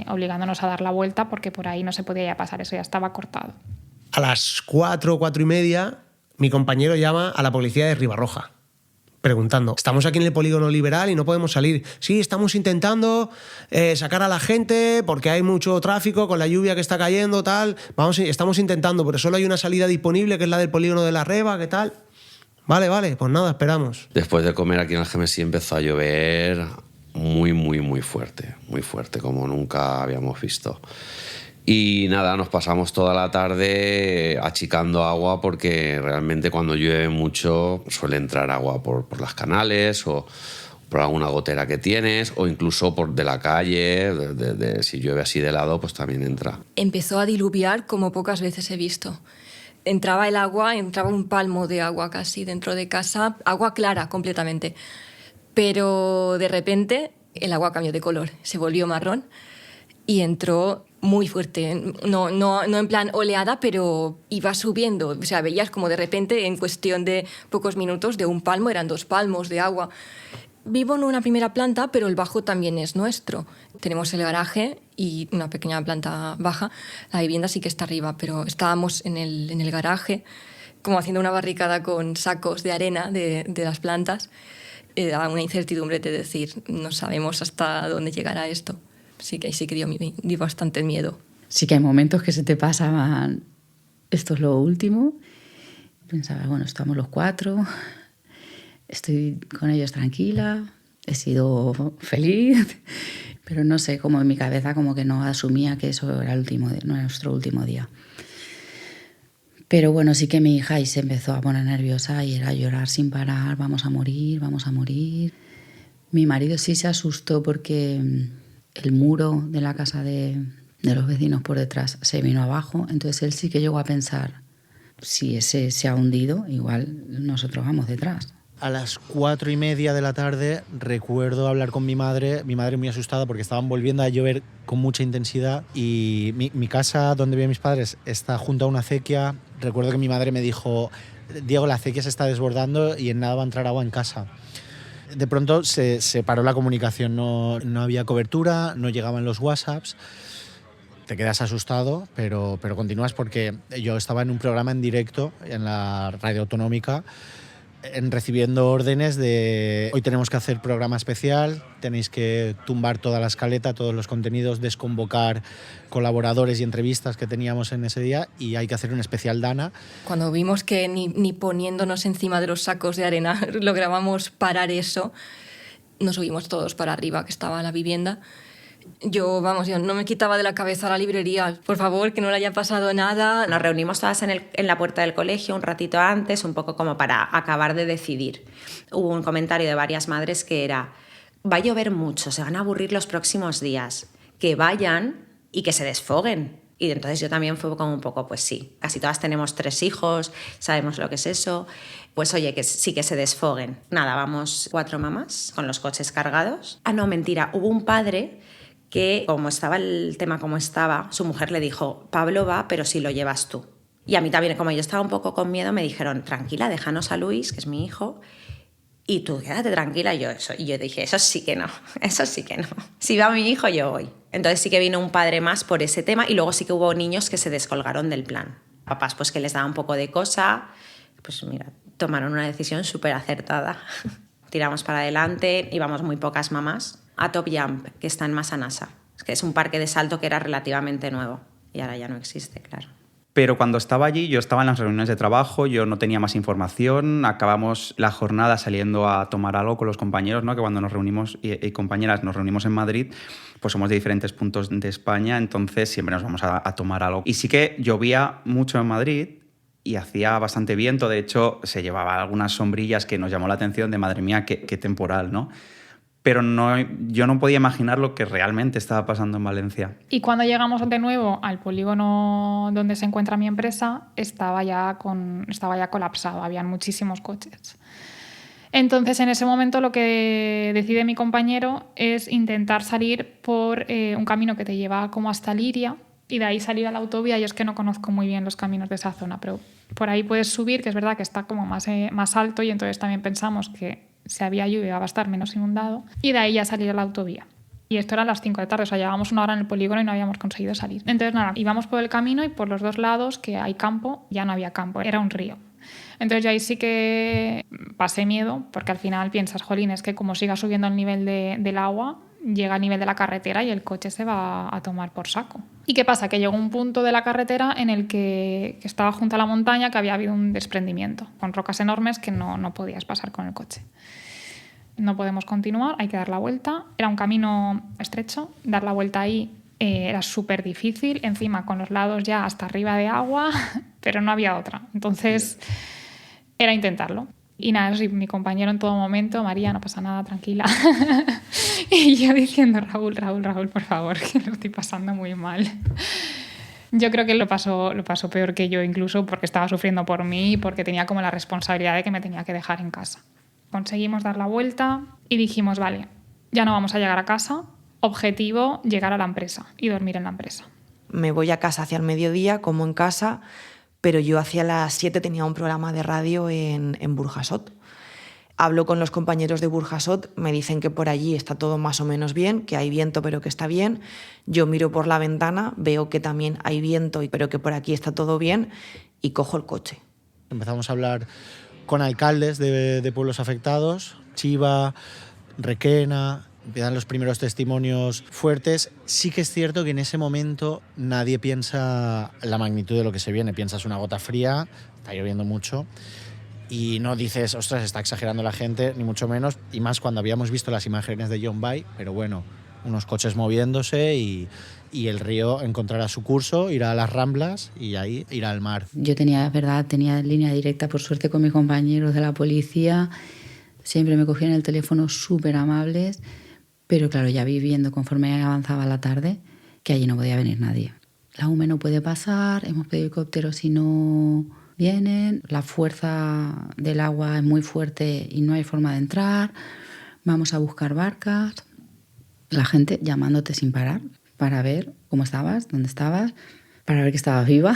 [SPEAKER 4] obligándonos a dar la vuelta porque por ahí no se podía ya pasar, eso ya estaba cortado.
[SPEAKER 18] A las 4, 4:30, mi compañero llama a la policía de Ribarroja, preguntando, estamos aquí en el polígono Liberal y no podemos salir. Sí, estamos intentando sacar a la gente porque hay mucho tráfico con la lluvia que está cayendo, tal. Estamos intentando, pero solo hay una salida disponible, que es la del polígono de la Reba, ¿qué tal? Vale, pues nada, esperamos.
[SPEAKER 16] Después de comer aquí en el GMSI empezó a llover muy fuerte, como nunca habíamos visto. Y nada, nos pasamos toda la tarde achicando agua porque realmente cuando llueve mucho suele entrar agua por las canales o por alguna gotera que tienes o incluso por de la calle, si llueve así de lado pues también entra.
[SPEAKER 11] Empezó a diluviar como pocas veces he visto. Entraba el agua, entraba un palmo de agua casi dentro de casa, agua clara completamente. Pero de repente el agua cambió de color, se volvió marrón y entró muy fuerte, no en plan oleada, pero iba subiendo. O sea, veías como de repente, en cuestión de pocos minutos, de un palmo eran 2 palmos de agua. Vivo en una primera planta, pero el bajo también es nuestro. Tenemos el garaje y una pequeña planta baja. La vivienda sí que está arriba, pero estábamos en el garaje, como haciendo una barricada con sacos de arena de las plantas. Da una incertidumbre de decir, no sabemos hasta dónde llegará esto. Sí que dio bastante miedo.
[SPEAKER 9] Sí que hay momentos que se te pasaban, esto es lo último. Pensaba, bueno, estamos los 4, estoy con ellos tranquila, he sido feliz, pero no sé, como en mi cabeza como que no asumía que eso era nuestro último día. Pero bueno, sí que mi hija ahí se empezó a poner nerviosa y era llorar sin parar, vamos a morir, vamos a morir. Mi marido sí se asustó porque el muro de la casa de los vecinos por detrás se vino abajo, entonces él sí que llegó a pensar, si ese se ha hundido, igual nosotros vamos detrás.
[SPEAKER 10] A las 4:30 de la tarde recuerdo hablar con mi madre muy asustada porque estaban volviendo a llover con mucha intensidad y mi casa donde viven mis padres está junto a una acequia. Recuerdo que mi madre me dijo, Diego, la acequia se está desbordando y en nada va a entrar agua en casa. De pronto se paró la comunicación, no había cobertura, no llegaban los WhatsApps. Te quedas asustado, pero continúas porque yo estaba en un programa en directo en la radio autonómica recibiendo órdenes de hoy tenemos que hacer programa especial, tenéis que tumbar toda la escaleta, todos los contenidos, desconvocar colaboradores y entrevistas que teníamos en ese día y hay que hacer un especial Dana.
[SPEAKER 11] Cuando vimos que ni poniéndonos encima de los sacos de arena lográbamos parar eso, nos subimos todos para arriba, que estaba la vivienda. Yo no me quitaba de la cabeza la librería, por favor, que no le haya pasado nada.
[SPEAKER 19] Nos reunimos todas en la puerta del colegio un ratito antes, un poco como para acabar de decidir. Hubo un comentario de varias madres que era, va a llover mucho, se van a aburrir los próximos días, que vayan y que se desfoguen. Y entonces yo también fue como un poco, pues sí, casi todas tenemos 3 hijos, sabemos lo que es eso, pues oye, que sí que se desfoguen. Nada, vamos 4 mamás con los coches cargados. Ah, no, mentira, hubo un padre que como estaba el tema como estaba, su mujer le dijo, Pablo va, pero si lo llevas tú. Y a mí también, como yo estaba un poco con miedo, me dijeron, tranquila, déjanos a Luis, que es mi hijo, y tú quédate tranquila. Y yo dije, eso sí que no. Si va mi hijo, yo voy. Entonces sí que vino un padre más por ese tema y luego sí que hubo niños que se descolgaron del plan. Papás pues que les daba un poco de cosa, pues mira, tomaron una decisión súper acertada. Tiramos para adelante, íbamos muy pocas mamás, a Top Jump, que está en Massanassa, que es un parque de salto que era relativamente nuevo y ahora ya no existe, claro.
[SPEAKER 1] Pero cuando estaba allí, yo estaba en las reuniones de trabajo, yo no tenía más información, acabamos la jornada saliendo a tomar algo con los compañeros, ¿no? Que cuando nos reunimos, y compañeras, nos reunimos en Madrid, pues somos de diferentes puntos de España, entonces siempre nos vamos a tomar algo. Y sí que llovía mucho en Madrid y hacía bastante viento, de hecho se llevaba algunas sombrillas que nos llamó la atención de madre mía, qué temporal, ¿no? Pero yo no podía imaginar lo que realmente estaba pasando en Valencia.
[SPEAKER 4] Y cuando llegamos de nuevo al polígono donde se encuentra mi empresa, estaba ya colapsado, habían muchísimos coches. Entonces, en ese momento lo que decide mi compañero es intentar salir por un camino que te lleva como hasta Liria y de ahí salir a la autovía. Yo es que no conozco muy bien los caminos de esa zona, pero por ahí puedes subir, que es verdad que está como más alto, y entonces también pensamos que si había lluvia va a estar menos inundado, y de ahí ya salir a la autovía. Y esto era a las 5 de tarde, o sea, llevábamos 1 hora en el polígono y no habíamos conseguido salir. Entonces, nada, íbamos por el camino y por los dos lados, que hay campo, ya no había campo, era un río. Entonces yo ahí sí que pasé miedo, porque al final piensas, jolín, es que como siga subiendo el nivel del agua, llega al nivel de la carretera y el coche se va a tomar por saco. ¿Y qué pasa? Que llegó un punto de la carretera en el que estaba junto a la montaña, que había habido un desprendimiento, con rocas enormes que no podías pasar con el coche. No podemos continuar, hay que dar la vuelta. Era un camino estrecho, dar la vuelta ahí era súper difícil, encima con los lados ya hasta arriba de agua, pero no había otra. Entonces era intentarlo. Y nada, mi compañero en todo momento, María, no pasa nada, tranquila. Y yo diciendo, Raúl, por favor, que lo estoy pasando muy mal. Yo creo que lo pasó peor que yo, incluso porque estaba sufriendo por mí y porque tenía como la responsabilidad de que me tenía que dejar en casa. Conseguimos dar la vuelta y dijimos, vale, ya no vamos a llegar a casa. Objetivo, llegar a la empresa y dormir en la empresa.
[SPEAKER 15] Me voy a casa hacia el mediodía, como en casa, pero yo hacia las 7 tenía un programa de radio en Burjasot. Hablo con los compañeros de Burjasot, me dicen que por allí está todo más o menos bien, que hay viento pero que está bien. Yo miro por la ventana, veo que también hay viento pero que por aquí está todo bien y cojo el coche.
[SPEAKER 10] Empezamos a hablar con alcaldes de pueblos afectados, Chiva, Requena. Empiezan los primeros testimonios fuertes. Sí que es cierto que en ese momento nadie piensa la magnitud de lo que se viene. Piensas una gota fría, está lloviendo mucho, y no dices, ostras, está exagerando la gente, ni mucho menos, y más cuando habíamos visto las imágenes de John Bay, pero bueno, unos coches moviéndose y el río encontrará su curso, irá a las Ramblas y ahí irá al mar.
[SPEAKER 9] Yo tenía línea directa, por suerte, con mis compañeros de la policía. Siempre me cogían el teléfono, súper amables. Pero claro, ya vi viendo conforme avanzaba la tarde que allí no podía venir nadie. La UME no puede pasar, hemos pedido helicópteros y no vienen, la fuerza del agua es muy fuerte y no hay forma de entrar, vamos a buscar barcas. La gente llamándote sin parar para ver cómo estabas, dónde estabas, para ver que estabas viva.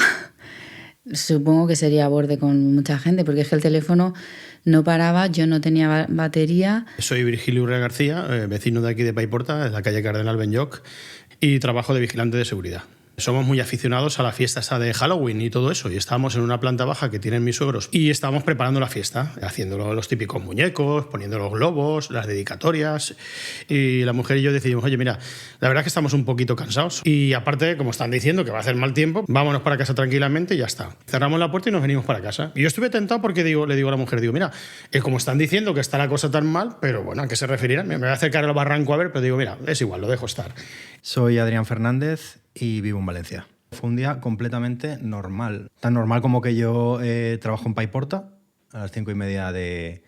[SPEAKER 9] Supongo que sería a borde con mucha gente, porque es que el teléfono no paraba, yo no tenía batería.
[SPEAKER 5] Soy Virgilio Urrea García, vecino de aquí de Paiporta, en la calle Cardenal Benlloc, y trabajo de vigilante de seguridad. Somos muy aficionados a la fiesta esa de Halloween y todo eso, y estábamos en una planta baja que tienen mis suegros y estábamos preparando la fiesta, haciendo los típicos muñecos, poniendo los globos, las dedicatorias, y la mujer y yo decidimos, oye, mira, la verdad es que estamos un poquito cansados y aparte, como están diciendo que va a hacer mal tiempo, vámonos para casa tranquilamente y ya está. Cerramos la puerta y nos venimos para casa. Y yo estuve tentado porque le digo a la mujer, mira, como están diciendo que está la cosa tan mal, pero bueno, ¿a qué se referirán? Me voy a acercar al barranco a ver, pero digo, mira, es igual, lo dejo estar.
[SPEAKER 8] Soy Adrián Fernández y vivo en Valencia. Fue un día completamente normal. Tan normal como que yo trabajo en Paiporta. A las 5:30 de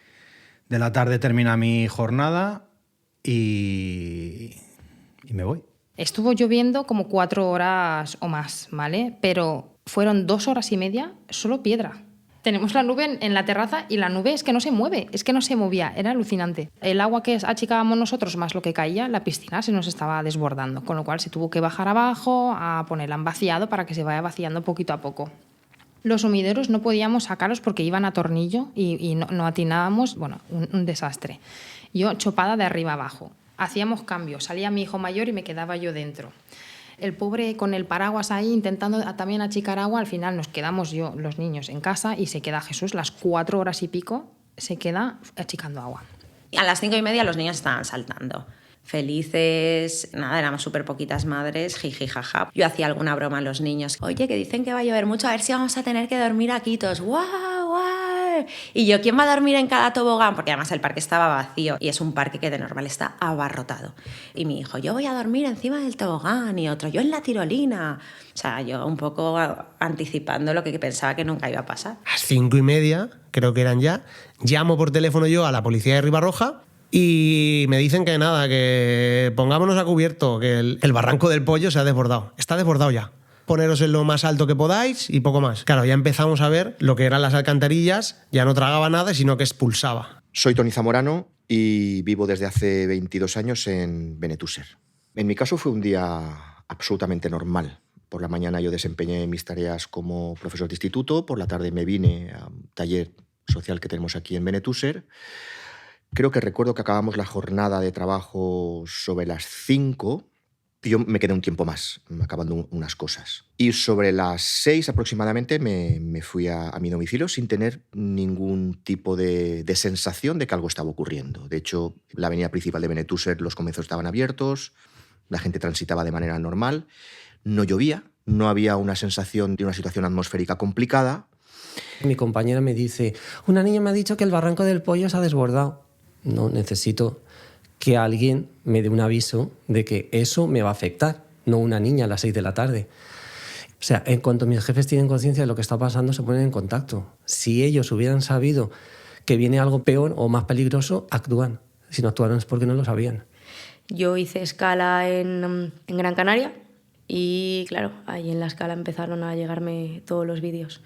[SPEAKER 8] la tarde termina mi jornada y me voy.
[SPEAKER 17] Estuvo lloviendo como 4 horas o más, ¿vale? Pero fueron 2 horas y media solo piedra. Tenemos la nube en la terraza y la nube es que no se mueve, es que no se movía, era alucinante. El agua que achicábamos nosotros más lo que caía, la piscina se nos estaba desbordando, con lo cual se tuvo que bajar abajo a ponerla en vaciado para que se vaya vaciando poquito a poco. Los sumideros no podíamos sacarlos porque iban a tornillo y no atinábamos, bueno, un desastre. Yo chopada de arriba abajo, hacíamos cambios, salía mi hijo mayor y me quedaba yo dentro. El pobre con el paraguas ahí intentando también achicar agua, al final nos quedamos los niños en casa y se queda Jesús las 4 horas y pico, se queda achicando agua.
[SPEAKER 19] A las 5:30 los niños estaban saltando. felices, nada, éramos súper poquitas madres, jiji, jaja. Yo hacía alguna broma a los niños. Oye, que dicen que va a llover mucho, a ver si vamos a tener que dormir aquí todos. ¡Guau, guau! Y yo, ¿quién va a dormir en cada tobogán? Porque además el parque estaba vacío y es un parque que de normal está abarrotado. Y mi hijo, yo voy a dormir encima del tobogán, y otro, yo en la tirolina. O sea, yo un poco anticipando lo que pensaba que nunca iba a pasar.
[SPEAKER 18] A las 5:30, creo que eran ya, llamo por teléfono yo a la policía de Ribarroja y me dicen que nada, que pongámonos a cubierto, que el barranco del Pollo se ha desbordado. Está desbordado ya. Poneros en lo más alto que podáis y poco más. Claro, ya empezamos a ver lo que eran las alcantarillas, ya no tragaba nada, sino que expulsaba.
[SPEAKER 2] Soy Toni Zamorano y vivo desde hace 22 años en Benetúser. En mi caso fue un día absolutamente normal. Por la mañana yo desempeñé mis tareas como profesor de instituto, por la tarde me vine a un taller social que tenemos aquí en Benetúser. Creo que recuerdo que acabamos la jornada de trabajo sobre las 5. Yo me quedé un tiempo más, acabando unas cosas. Y sobre las 6 aproximadamente me fui a mi domicilio sin tener ningún tipo de sensación de que algo estaba ocurriendo. De hecho, la avenida principal de Benetúser, los comercios estaban abiertos, la gente transitaba de manera normal, no llovía, no había una sensación de una situación atmosférica complicada.
[SPEAKER 3] Mi compañera me dice, una niña me ha dicho que el barranco del Pollo se ha desbordado. No, necesito que alguien me dé un aviso de que eso me va a afectar, no una niña a las 6 de la tarde. O sea, en cuanto mis jefes tienen conciencia de lo que está pasando, se ponen en contacto. Si ellos hubieran sabido que viene algo peor o más peligroso, actúan. Si no actuaron es porque no lo sabían.
[SPEAKER 7] Yo hice escala en Gran Canaria y, claro, ahí en la escala empezaron a llegarme todos los vídeos.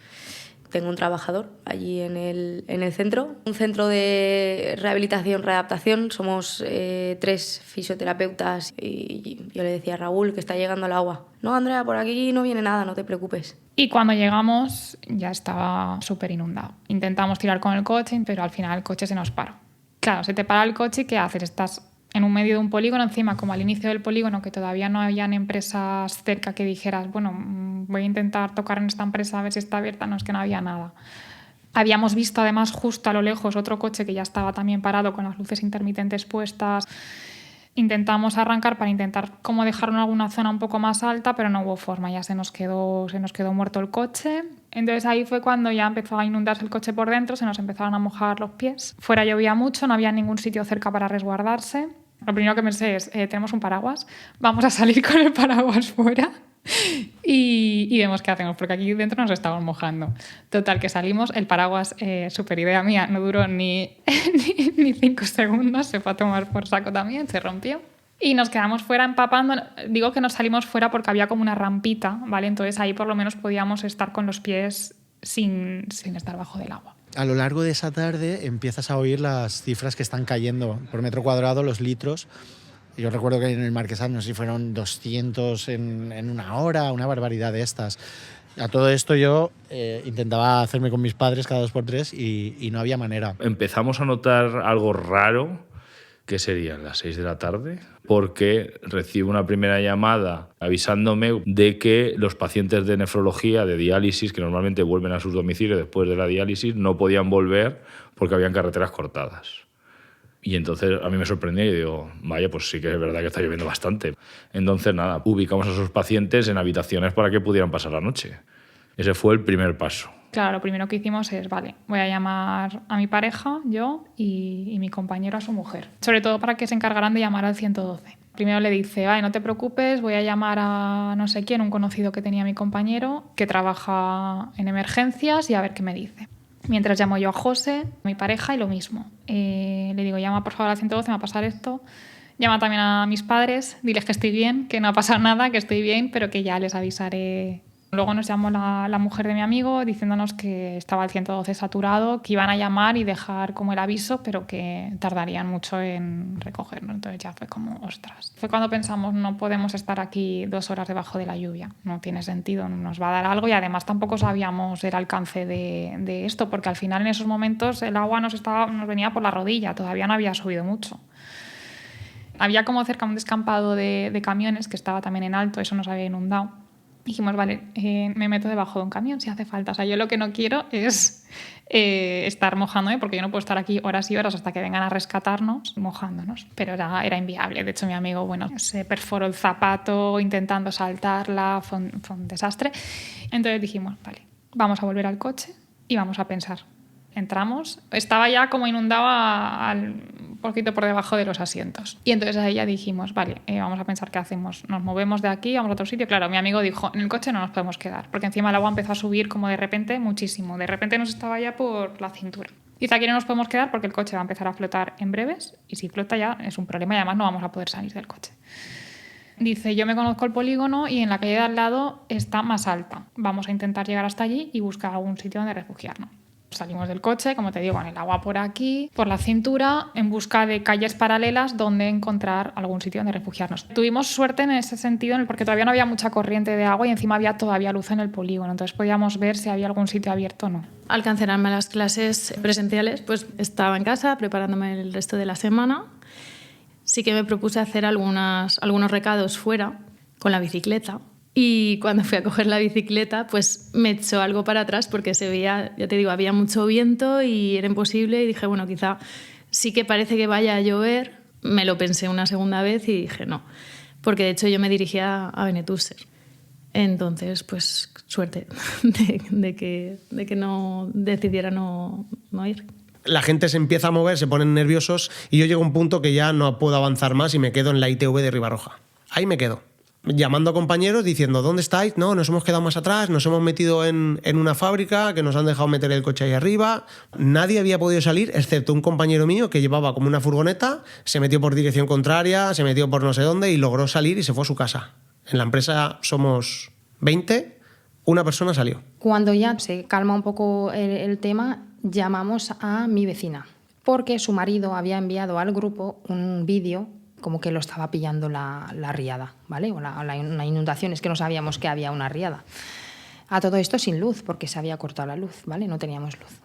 [SPEAKER 7] Tengo un trabajador allí en el centro, un centro de rehabilitación, readaptación. Somos 3 fisioterapeutas y yo le decía a Raúl que está llegando el agua. No, Andrea, por aquí no viene nada, no te preocupes.
[SPEAKER 4] Y cuando llegamos ya estaba súper inundado. Intentamos tirar con el coche, pero al final el coche se nos paró. Claro, se te para el coche y ¿qué haces? Estás en un medio de un polígono, encima como al inicio del polígono, que todavía no habían empresas cerca que dijeras, bueno, voy a intentar tocar en esta empresa a ver si está abierta. No, es que no había nada. Habíamos visto además justo a lo lejos otro coche que ya estaba también parado con las luces intermitentes puestas. Intentamos arrancar para intentar como dejarlo en alguna zona un poco más alta, pero no hubo forma, ya se nos quedó muerto el coche. Entonces ahí fue cuando ya empezó a inundarse el coche por dentro, se nos empezaron a mojar los pies. Fuera llovía mucho, no había ningún sitio cerca para resguardarse. Lo primero que pensé es, tenemos un paraguas, vamos a salir con el paraguas fuera y vemos qué hacemos, porque aquí dentro nos estamos mojando. Total, que salimos, el paraguas, súper idea mía, no duró ni 5 segundos, se fue a tomar por saco también, se rompió. Y nos quedamos fuera empapando. Digo que nos salimos fuera porque había como una rampita, ¿vale? Entonces ahí por lo menos podíamos estar con los pies sin estar bajo del agua.
[SPEAKER 10] A lo largo de esa tarde empiezas a oír las cifras que están cayendo por metro cuadrado, los litros. Yo recuerdo que en el Marquesat, no sé si fueron 200 en una hora, una barbaridad de estas. A todo esto yo intentaba hacerme con mis padres cada 2x3 y no había manera.
[SPEAKER 13] Empezamos a notar algo raro, que serían las 6 de la tarde, porque recibo una primera llamada avisándome de que los pacientes de nefrología, de diálisis, que normalmente vuelven a sus domicilios después de la diálisis, no podían volver porque habían carreteras cortadas. Y entonces a mí me sorprendió y digo, vaya, pues sí que es verdad que está lloviendo bastante. Entonces nada, ubicamos a esos pacientes en habitaciones para que pudieran pasar la noche. Ese fue el primer paso.
[SPEAKER 4] Claro, lo primero que hicimos es, vale, voy a llamar a mi pareja, yo y mi compañero a su mujer. Sobre todo para que se encargaran de llamar al 112. Primero le dice, vale, no te preocupes, voy a llamar a no sé quién, un conocido que tenía mi compañero, que trabaja en emergencias, y a ver qué me dice. Mientras llamo yo a José, mi pareja, y lo mismo. Le digo, llama por favor al 112, me va a pasar esto. Llama también a mis padres, diles que estoy bien, que no ha pasado nada, que estoy bien, pero que ya les avisaré. Luego nos llamó la mujer de mi amigo diciéndonos que estaba el 112 saturado, que iban a llamar y dejar como el aviso, pero que tardarían mucho en recogerlo. Entonces ya fue como, ostras. Fue cuando pensamos, no podemos estar aquí 2 horas debajo de la lluvia. No tiene sentido, nos va a dar algo, y además tampoco sabíamos el alcance de esto, porque al final en esos momentos el agua nos venía por la rodilla, todavía no había subido mucho. Había como cerca un descampado de camiones que estaba también en alto, eso nos había inundado. Dijimos, vale, me meto debajo de un camión si hace falta. O sea, yo lo que no quiero es estar mojándome, porque yo no puedo estar aquí horas y horas hasta que vengan a rescatarnos mojándonos. Pero era inviable. De hecho, mi amigo, se perforó el zapato intentando saltarla, fue un desastre. Entonces dijimos, vale, vamos a volver al coche y vamos a pensar. Entramos, estaba ya como inundaba un poquito por debajo de los asientos. Y entonces ahí ya dijimos, vale, vamos a pensar qué hacemos. Nos movemos de aquí, vamos a otro sitio. Claro, mi amigo dijo, en el coche no nos podemos quedar, porque encima el agua empezó a subir como de repente muchísimo. De repente nos estaba ya por la cintura. Dice, aquí no nos podemos quedar porque el coche va a empezar a flotar en breves, y si flota ya es un problema y además no vamos a poder salir del coche. Dice, yo me conozco el polígono y en la calle de al lado está más alta. Vamos a intentar llegar hasta allí y buscar algún sitio donde refugiarnos. Salimos del coche, como te digo, con el agua por aquí, por la cintura, en busca de calles paralelas donde encontrar algún sitio donde refugiarnos. Tuvimos suerte en ese sentido porque todavía no había mucha corriente de agua y encima había todavía luz en el polígono, entonces podíamos ver si había algún sitio abierto o no.
[SPEAKER 12] Al cancelarme las clases presenciales, pues estaba en casa preparándome el resto de la semana. Sí que me propuse hacer algunos recados fuera con la bicicleta. Y cuando fui a coger la bicicleta, pues me echó algo para atrás porque se veía, ya te digo, había mucho viento y era imposible. Y dije, bueno, quizá sí que parece que vaya a llover. Me lo pensé una segunda vez y dije no, porque de hecho yo me dirigía a Benetúser. Entonces, pues suerte de que no decidiera no ir.
[SPEAKER 18] La gente se empieza a mover, se ponen nerviosos y yo llego a un punto que ya no puedo avanzar más y me quedo en la ITV de Ribarroja. Ahí me quedo. Llamando a compañeros diciendo, ¿dónde estáis? No, nos hemos quedado más atrás, nos hemos metido en una fábrica que nos han dejado meter el coche ahí arriba. Nadie había podido salir, excepto un compañero mío que llevaba como una furgoneta, se metió por dirección contraria, se metió por no sé dónde y logró salir y se fue a su casa. En la empresa somos 20, una persona salió.
[SPEAKER 17] Cuando ya se calma un poco el tema, llamamos a mi vecina, porque su marido había enviado al grupo un vídeo como que lo estaba pillando la riada, ¿vale? O la inundación, es que no sabíamos que había una riada. A todo esto sin luz, porque se había cortado la luz, ¿vale? No teníamos luz.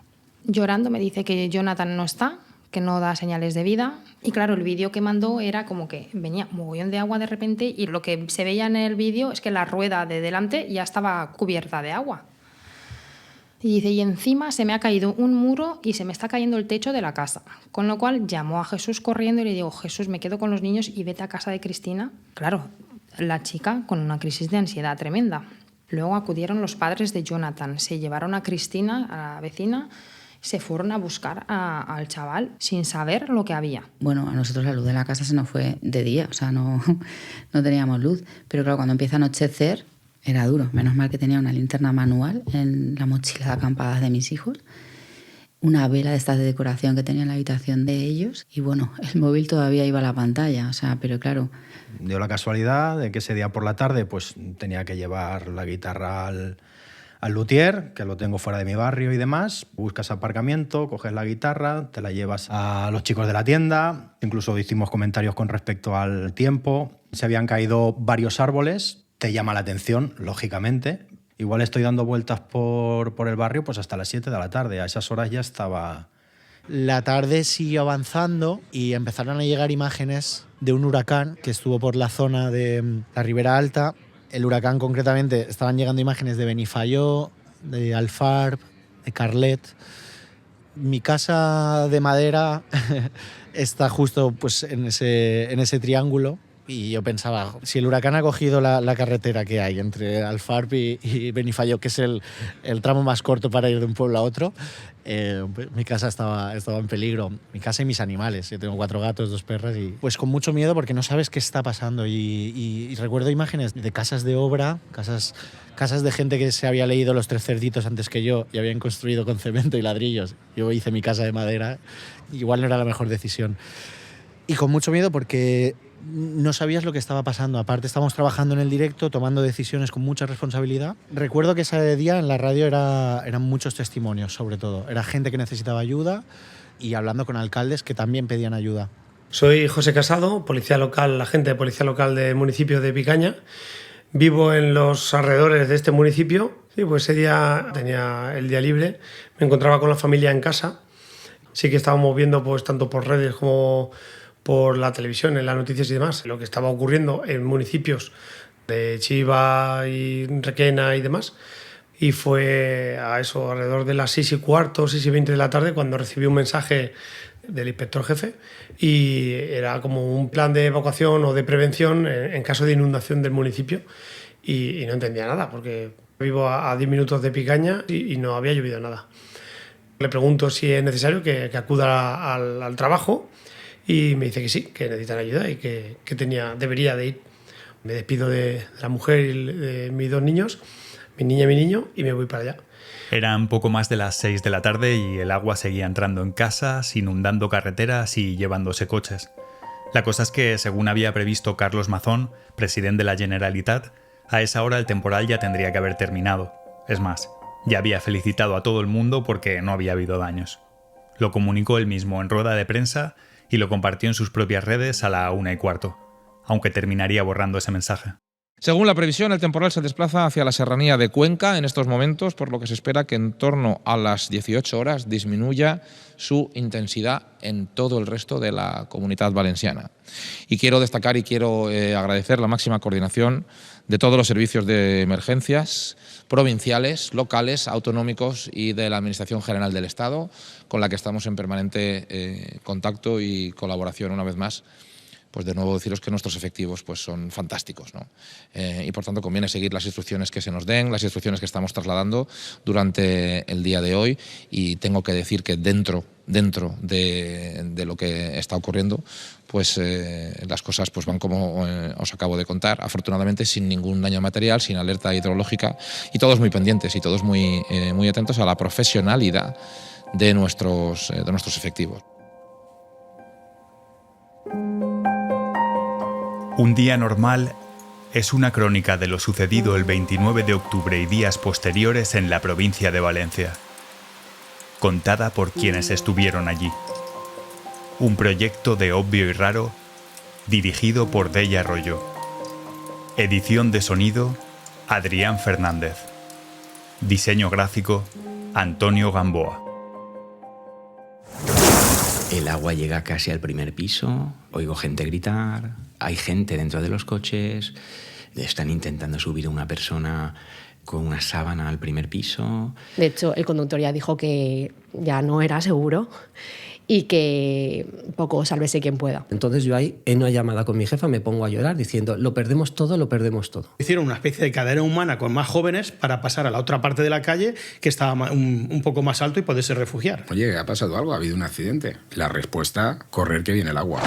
[SPEAKER 17] Llorando me dice que Jonathan no está, que no da señales de vida. Y claro, el vídeo que mandó era como que venía un mogollón de agua de repente y lo que se veía en el vídeo es que la rueda de delante ya estaba cubierta de agua. Y dice, y encima se me ha caído un muro y se me está cayendo el techo de la casa. Con lo cual llamó a Jesús corriendo y le digo, Jesús, me quedo con los niños y vete a casa de Cristina. Claro, la chica con una crisis de ansiedad tremenda. Luego acudieron los padres de Jonathan, se llevaron a Cristina, a la vecina, se fueron a buscar al chaval sin saber lo que había.
[SPEAKER 9] Bueno, a nosotros la luz de la casa se nos fue de día, o sea, no teníamos luz. Pero claro, cuando empieza a anochecer, era duro. Menos mal que tenía una linterna manual en la mochila de acampadas de mis hijos, una vela de estas de decoración que tenía en la habitación de ellos y bueno, el móvil todavía iba a la pantalla, o sea, pero claro.
[SPEAKER 8] Dio la casualidad de que ese día por la tarde pues tenía que llevar la guitarra al luthier, que lo tengo fuera de mi barrio y demás. Buscas aparcamiento, coges la guitarra, te la llevas a los chicos de la tienda. Incluso hicimos comentarios con respecto al tiempo. Se habían caído varios árboles. Te llama la atención, lógicamente. Igual estoy dando vueltas por el barrio pues hasta las 7 de la tarde. A esas horas ya estaba...
[SPEAKER 10] La tarde siguió avanzando y empezaron a llegar imágenes de un huracán que estuvo por la zona de la Ribera Alta. El huracán, concretamente, estaban llegando imágenes de Benifayó, de Alfarb, de Carlet. Mi casa de madera está justo pues, en ese triángulo. Y yo pensaba, si el huracán ha cogido la carretera que hay entre Alfarb y Benifayó, que es el tramo más corto para ir de un pueblo a otro, mi casa estaba en peligro. Mi casa y mis animales. Yo tengo 4 gatos, 2 perras y pues con mucho miedo porque no sabes qué está pasando. Y recuerdo imágenes de casas de obra, casas de gente que se había leído Los 3 cerditos antes que yo y habían construido con cemento y ladrillos. Yo hice mi casa de madera. Igual no era la mejor decisión. Y con mucho miedo porque no sabías lo que estaba pasando. Aparte, estábamos trabajando en el directo, tomando decisiones con mucha responsabilidad. Recuerdo que ese día en la radio eran muchos testimonios, sobre todo. Era gente que necesitaba ayuda y hablando con alcaldes que también pedían ayuda.
[SPEAKER 20] Soy José Casado, policía local, agente de policía local del municipio de Picaña. Vivo en los alrededores de este municipio. Sí, pues ese día tenía el día libre. Me encontraba con la familia en casa. Sí que estábamos viendo pues, tanto por redes como por la televisión, en las noticias y demás, lo que estaba ocurriendo en municipios de Chiva y Requena y demás. Y fue a eso, alrededor de las 6:15, 6:20 de la tarde, cuando recibí un mensaje del inspector jefe y era como un plan de evacuación o de prevención en caso de inundación del municipio y no entendía nada porque vivo a 10 minutos de Picaña y no había llovido nada. Le pregunto si es necesario que acuda al trabajo y me dice que sí, que necesitan ayuda y que debería de ir. Me despido de la mujer y de mis 2 niños, mi niña y mi niño, y me voy para allá.
[SPEAKER 6] Eran poco más de las 6 de la tarde y el agua seguía entrando en casas, inundando carreteras y llevándose coches. La cosa es que, según había previsto Carlos Mazón, presidente de la Generalitat, a esa hora el temporal ya tendría que haber terminado. Es más, ya había felicitado a todo el mundo porque no había habido daños. Lo comunicó él mismo en rueda de prensa y lo compartió en sus propias redes a la 1:15, aunque terminaría borrando ese mensaje.
[SPEAKER 22] Según la previsión, el temporal se desplaza hacia la serranía de Cuenca en estos momentos, por lo que se espera que en torno a las 18 horas disminuya su intensidad en todo el resto de la Comunitat Valenciana. Y quiero destacar y quiero agradecer la máxima coordinación de todos los servicios de emergencias provinciales, locales, autonómicos y de la Administración General del Estado, con la que estamos en permanente contacto y colaboración una vez más. Pues de nuevo deciros que nuestros efectivos pues son fantásticos, ¿no? Y por tanto conviene seguir las instrucciones que se nos den, las instrucciones que estamos trasladando durante el día de hoy, y tengo que decir que dentro de lo que está ocurriendo, pues las cosas pues van como os acabo de contar, afortunadamente sin ningún daño material, sin alerta hidrológica, y todos muy pendientes y todos muy atentos a la profesionalidad de nuestros efectivos.
[SPEAKER 6] Un día normal es una crónica de lo sucedido el 29 de octubre y días posteriores en la provincia de Valencia, contada por quienes estuvieron allí. Un proyecto de Obvio y Raro, dirigido por Deya Arroyo. Edición de sonido, Adrián Fernández. Diseño gráfico, Antonio Gamboa.
[SPEAKER 23] El agua llega casi al primer piso, oigo gente gritar, hay gente dentro de los coches, están intentando subir a una persona con una sábana al primer piso.
[SPEAKER 14] De hecho, el conductor ya dijo que ya no era seguro y que poco sálvese quien pueda.
[SPEAKER 3] Entonces yo ahí, en una llamada con mi jefa, me pongo a llorar diciendo, lo perdemos todo, lo perdemos todo.
[SPEAKER 5] Hicieron una especie de cadena humana con más jóvenes para pasar a la otra parte de la calle que estaba un poco más alto y poderse refugiar.
[SPEAKER 24] Oye, ¿ha pasado algo? ¿Ha habido un accidente? La respuesta, correr que viene el agua.